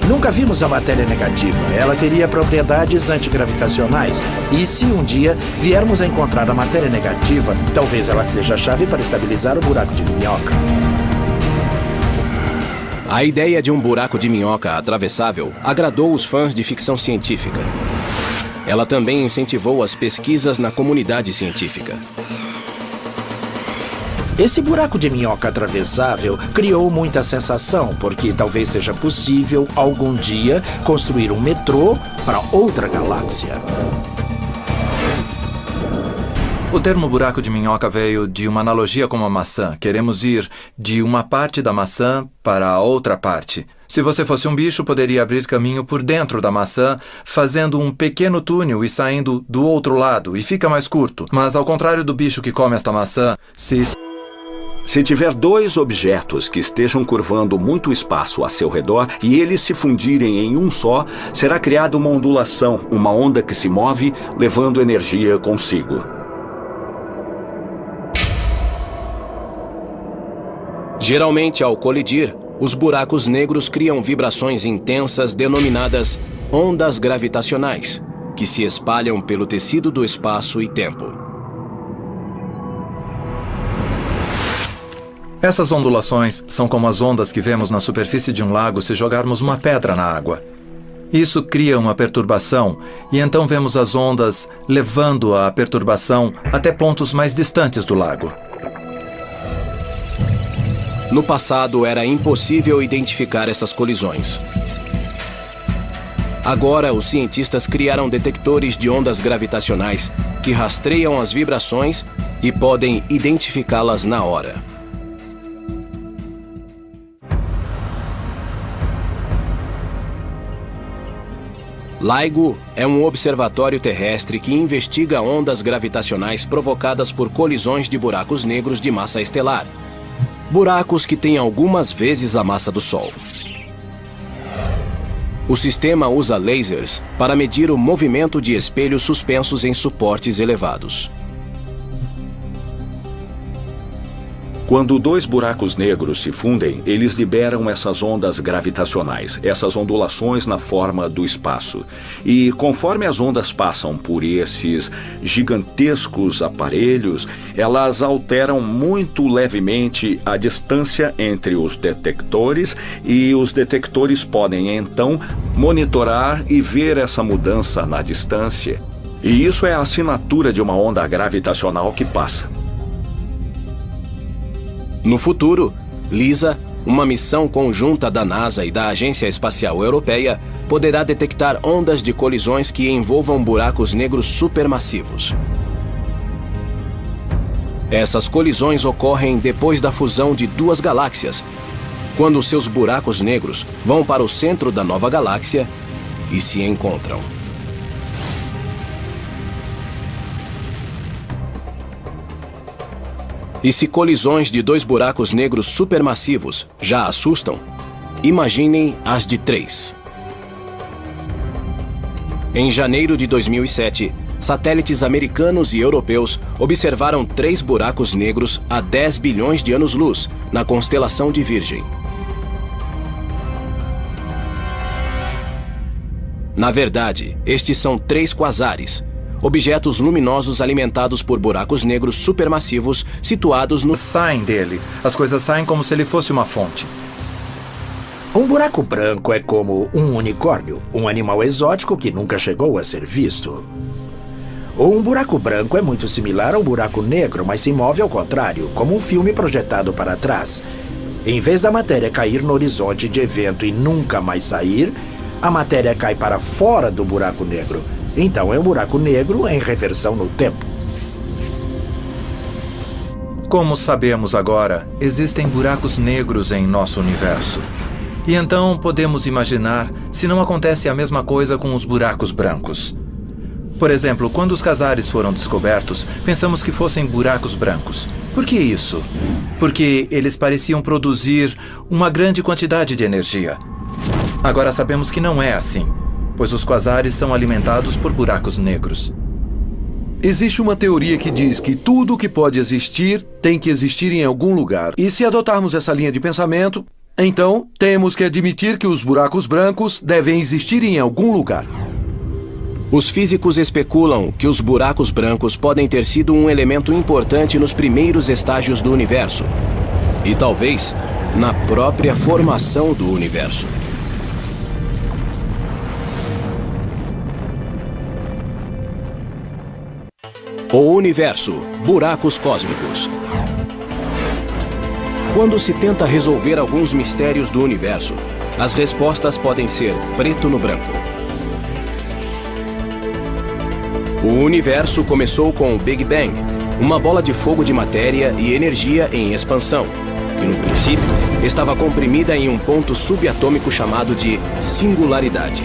Nunca vimos a matéria negativa. Ela teria propriedades antigravitacionais. E se um dia viermos a encontrar a matéria negativa, talvez ela seja a chave para estabilizar o buraco de minhoca. A ideia de um buraco de minhoca atravessável agradou os fãs de ficção científica. Ela também incentivou as pesquisas na comunidade científica. Esse buraco de minhoca atravessável criou muita sensação, porque talvez seja possível, algum dia, construir um metrô para outra galáxia. O termo buraco de minhoca veio de uma analogia com uma maçã. Queremos ir de uma parte da maçã para a outra parte. Se você fosse um bicho, poderia abrir caminho por dentro da maçã, fazendo um pequeno túnel e saindo do outro lado, e fica mais curto. Mas ao contrário do bicho que come esta maçã, Se tiver dois objetos que estejam curvando muito espaço a seu redor e eles se fundirem em um só, será criada uma ondulação, uma onda que se move, levando energia consigo. Geralmente, ao colidir, os buracos negros criam vibrações intensas denominadas ondas gravitacionais, que se espalham pelo tecido do espaço e tempo. Essas ondulações são como as ondas que vemos na superfície de um lago se jogarmos uma pedra na água. Isso cria uma perturbação, e então vemos as ondas levando a perturbação até pontos mais distantes do lago. No passado, era impossível identificar essas colisões. Agora, os cientistas criaram detectores de ondas gravitacionais que rastreiam as vibrações e podem identificá-las na hora. LIGO é um observatório terrestre que investiga ondas gravitacionais provocadas por colisões de buracos negros de massa estelar. Buracos que têm algumas vezes a massa do Sol. O sistema usa lasers para medir o movimento de espelhos suspensos em suportes elevados. Quando dois buracos negros se fundem, eles liberam essas ondas gravitacionais, essas ondulações na forma do espaço. E conforme as ondas passam por esses gigantescos aparelhos, elas alteram muito levemente a distância entre os detectores, e os detectores podem então monitorar e ver essa mudança na distância. E isso é a assinatura de uma onda gravitacional que passa. No futuro, LISA, uma missão conjunta da NASA e da Agência Espacial Europeia, poderá detectar ondas de colisões que envolvam buracos negros supermassivos. Essas colisões ocorrem depois da fusão de duas galáxias, quando seus buracos negros vão para o centro da nova galáxia e se encontram. E se colisões de dois buracos negros supermassivos já assustam, Imaginem as de 3. Em janeiro de 2007, satélites americanos e europeus observaram 3 buracos negros a 10 bilhões de anos-luz na constelação de Virgem. Na verdade, estes são 3 quasares, objetos luminosos alimentados por buracos negros supermassivos situados no... Saem dele. As coisas saem como se ele fosse uma fonte. Um buraco branco é como um unicórnio, um animal exótico que nunca chegou a ser visto. Um buraco branco é muito similar a um buraco negro, mas se move ao contrário, como um filme projetado para trás. Em vez da matéria cair no horizonte de evento e nunca mais sair, a matéria cai para fora do buraco negro. Então é um buraco negro em reversão no tempo. Como sabemos agora, existem buracos negros em nosso universo. E então podemos imaginar se não acontece a mesma coisa com os buracos brancos. Por exemplo, quando os quasares foram descobertos, pensamos que fossem buracos brancos. Por que isso? Porque eles pareciam produzir uma grande quantidade de energia. Agora sabemos que não é assim, pois os quasares são alimentados por buracos negros. Existe uma teoria que diz que tudo que pode existir tem que existir em algum lugar. E se adotarmos essa linha de pensamento, então temos que admitir que os buracos brancos devem existir em algum lugar. Os físicos especulam que os buracos brancos podem ter sido um elemento importante nos primeiros estágios do universo. E talvez na própria formação do universo. O universo, buracos cósmicos. Quando se tenta resolver alguns mistérios do universo, as respostas podem ser preto no branco. O universo começou com o Big Bang, uma bola de fogo de matéria e energia em expansão, que no princípio estava comprimida em um ponto subatômico chamado de singularidade.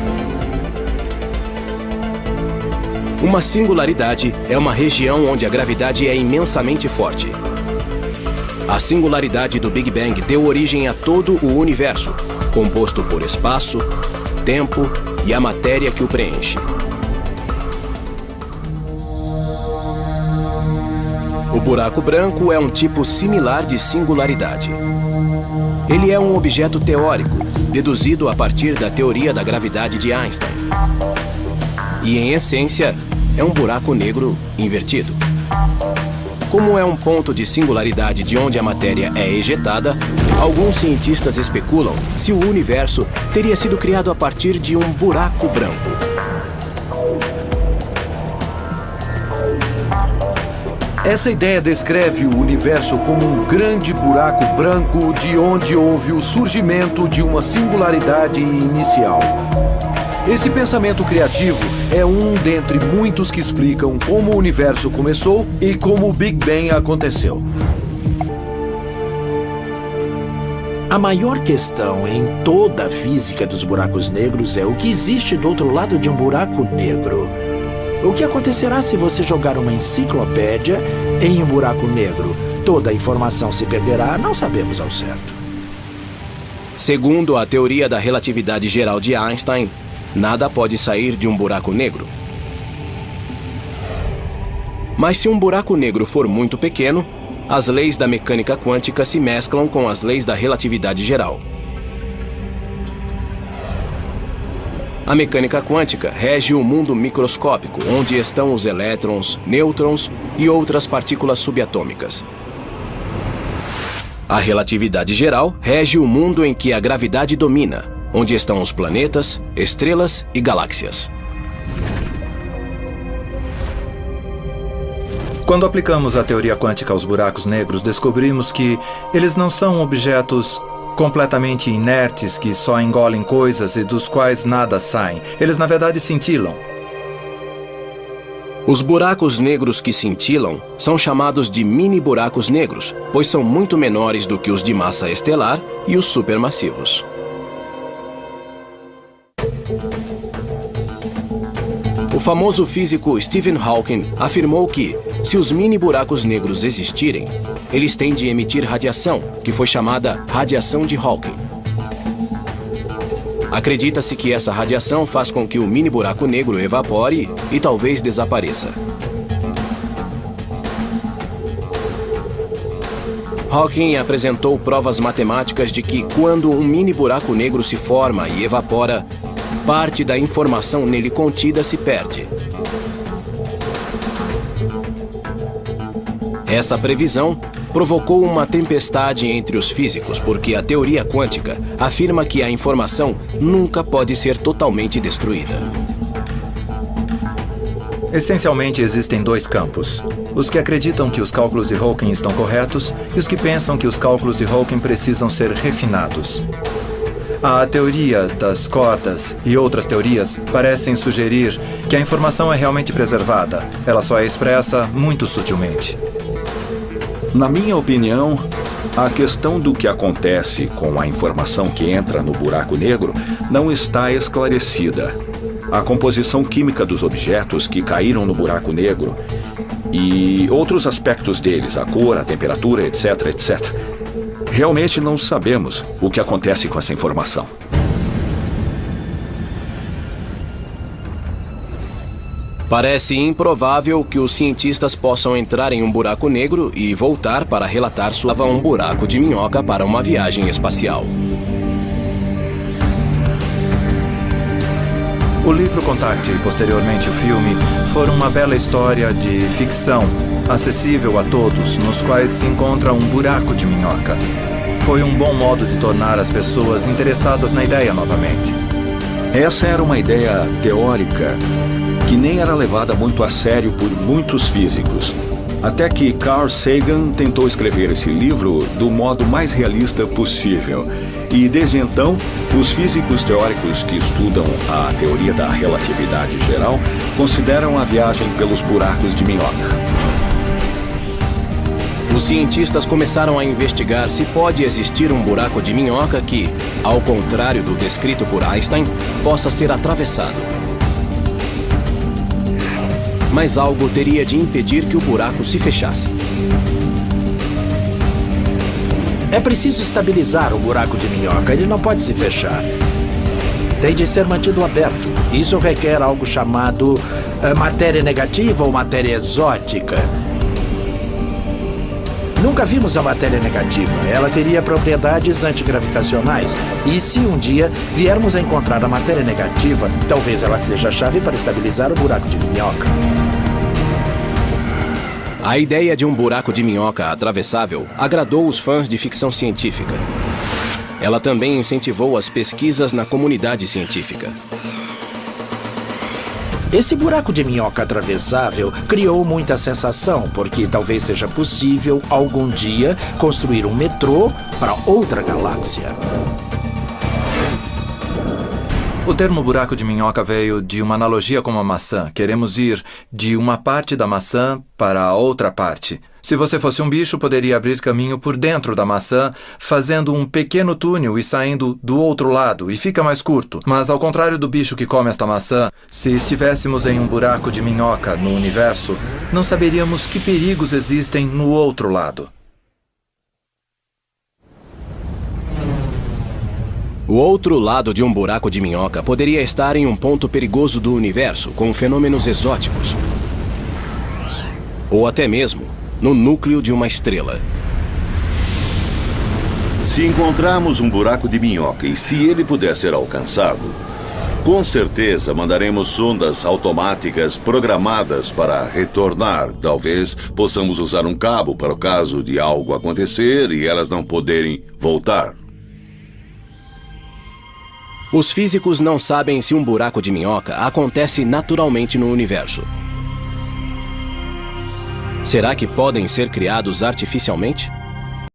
Uma singularidade é uma região onde a gravidade é imensamente forte. A singularidade do Big Bang deu origem a todo o universo, composto por espaço, tempo e a matéria que o preenche. O buraco branco é um tipo similar de singularidade. Ele é um objeto teórico, deduzido a partir da teoria da gravidade de Einstein. E, em essência, é um buraco negro invertido. Como é um ponto de singularidade de onde a matéria é ejetada, alguns cientistas especulam se o universo teria sido criado a partir de um buraco branco. Essa ideia descreve o universo como um grande buraco branco de onde houve o surgimento de uma singularidade inicial. Esse pensamento criativo é um dentre muitos que explicam como o universo começou e como o Big Bang aconteceu. A maior questão em toda a física dos buracos negros é o que existe do outro lado de um buraco negro. O que acontecerá se você jogar uma enciclopédia em um buraco negro? Toda a informação se perderá, não sabemos ao certo. Segundo a teoria da relatividade geral de Einstein, nada pode sair de um buraco negro. Mas se um buraco negro for muito pequeno, as leis da mecânica quântica se mesclam com as leis da relatividade geral. A mecânica quântica rege o mundo microscópico, onde estão os elétrons, nêutrons e outras partículas subatômicas. A relatividade geral rege o mundo em que a gravidade domina, onde estão os planetas, estrelas e galáxias. Quando aplicamos a teoria quântica aos buracos negros, descobrimos que eles não são objetos completamente inertes que só engolem coisas e dos quais nada sai. Eles, na verdade, cintilam. Os buracos negros que cintilam são chamados de mini-buracos negros, pois são muito menores do que os de massa estelar e os supermassivos. O famoso físico Stephen Hawking afirmou que, se os mini-buracos negros existirem, eles têm de emitir radiação, que foi chamada radiação de Hawking. Acredita-se que essa radiação faz com que o mini buraco negro evapore e talvez desapareça. Hawking apresentou provas matemáticas de que, quando um mini buraco negro se forma e evapora, parte da informação nele contida se perde. Essa previsão provocou uma tempestade entre os físicos, porque a teoria quântica afirma que a informação nunca pode ser totalmente destruída. Essencialmente, existem dois campos. Os que acreditam que os cálculos de Hawking estão corretos e os que pensam que os cálculos de Hawking precisam ser refinados. A teoria das cordas e outras teorias parecem sugerir que a informação é realmente preservada. Ela só é expressa muito sutilmente. Na minha opinião, a questão do que acontece com a informação que entra no buraco negro não está esclarecida. A composição química dos objetos que caíram no buraco negro e outros aspectos deles, a cor, a temperatura, etc, etc. Realmente não sabemos o que acontece com essa informação. Parece improvável que os cientistas possam entrar em um buraco negro e voltar para relatar um buraco de minhoca para uma viagem espacial. O livro Contact e, posteriormente, o filme foram uma bela história de ficção, acessível a todos, nos quais se encontra um buraco de minhoca. Foi um bom modo de tornar as pessoas interessadas na ideia novamente. Essa era uma ideia teórica que nem era levada muito a sério por muitos físicos. Até que Carl Sagan tentou escrever esse livro do modo mais realista possível. E desde então, os físicos teóricos que estudam a teoria da relatividade geral consideram a viagem pelos buracos de minhoca. Os cientistas começaram a investigar se pode existir um buraco de minhoca que, ao contrário do descrito por Einstein, possa ser atravessado. Mas algo teria de impedir que o buraco se fechasse. É preciso estabilizar o buraco de minhoca. Ele não pode se fechar. Tem de ser mantido aberto. Isso requer algo chamado matéria negativa ou matéria exótica. Nunca vimos a matéria negativa. Ela teria propriedades antigravitacionais. E se um dia viermos a encontrar a matéria negativa, talvez ela seja a chave para estabilizar o buraco de minhoca. A ideia de um buraco de minhoca atravessável agradou os fãs de ficção científica. Ela também incentivou as pesquisas na comunidade científica. Esse buraco de minhoca atravessável criou muita sensação, porque talvez seja possível, algum dia, construir um metrô para outra galáxia. O termo buraco de minhoca veio de uma analogia com uma maçã. Queremos ir de uma parte da maçã para a outra parte. Se você fosse um bicho, poderia abrir caminho por dentro da maçã, fazendo um pequeno túnel e saindo do outro lado, e fica mais curto. Mas, ao contrário do bicho que come esta maçã, se estivéssemos em um buraco de minhoca no universo, não saberíamos que perigos existem no outro lado. O outro lado de um buraco de minhoca poderia estar em um ponto perigoso do universo, com fenômenos exóticos. Ou até mesmo no núcleo de uma estrela. Se encontrarmos um buraco de minhoca e se ele puder ser alcançado, com certeza mandaremos sondas automáticas programadas para retornar. Talvez possamos usar um cabo para o caso de algo acontecer e elas não poderem voltar. Os físicos não sabem se um buraco de minhoca acontece naturalmente no universo. Será que podem ser criados artificialmente?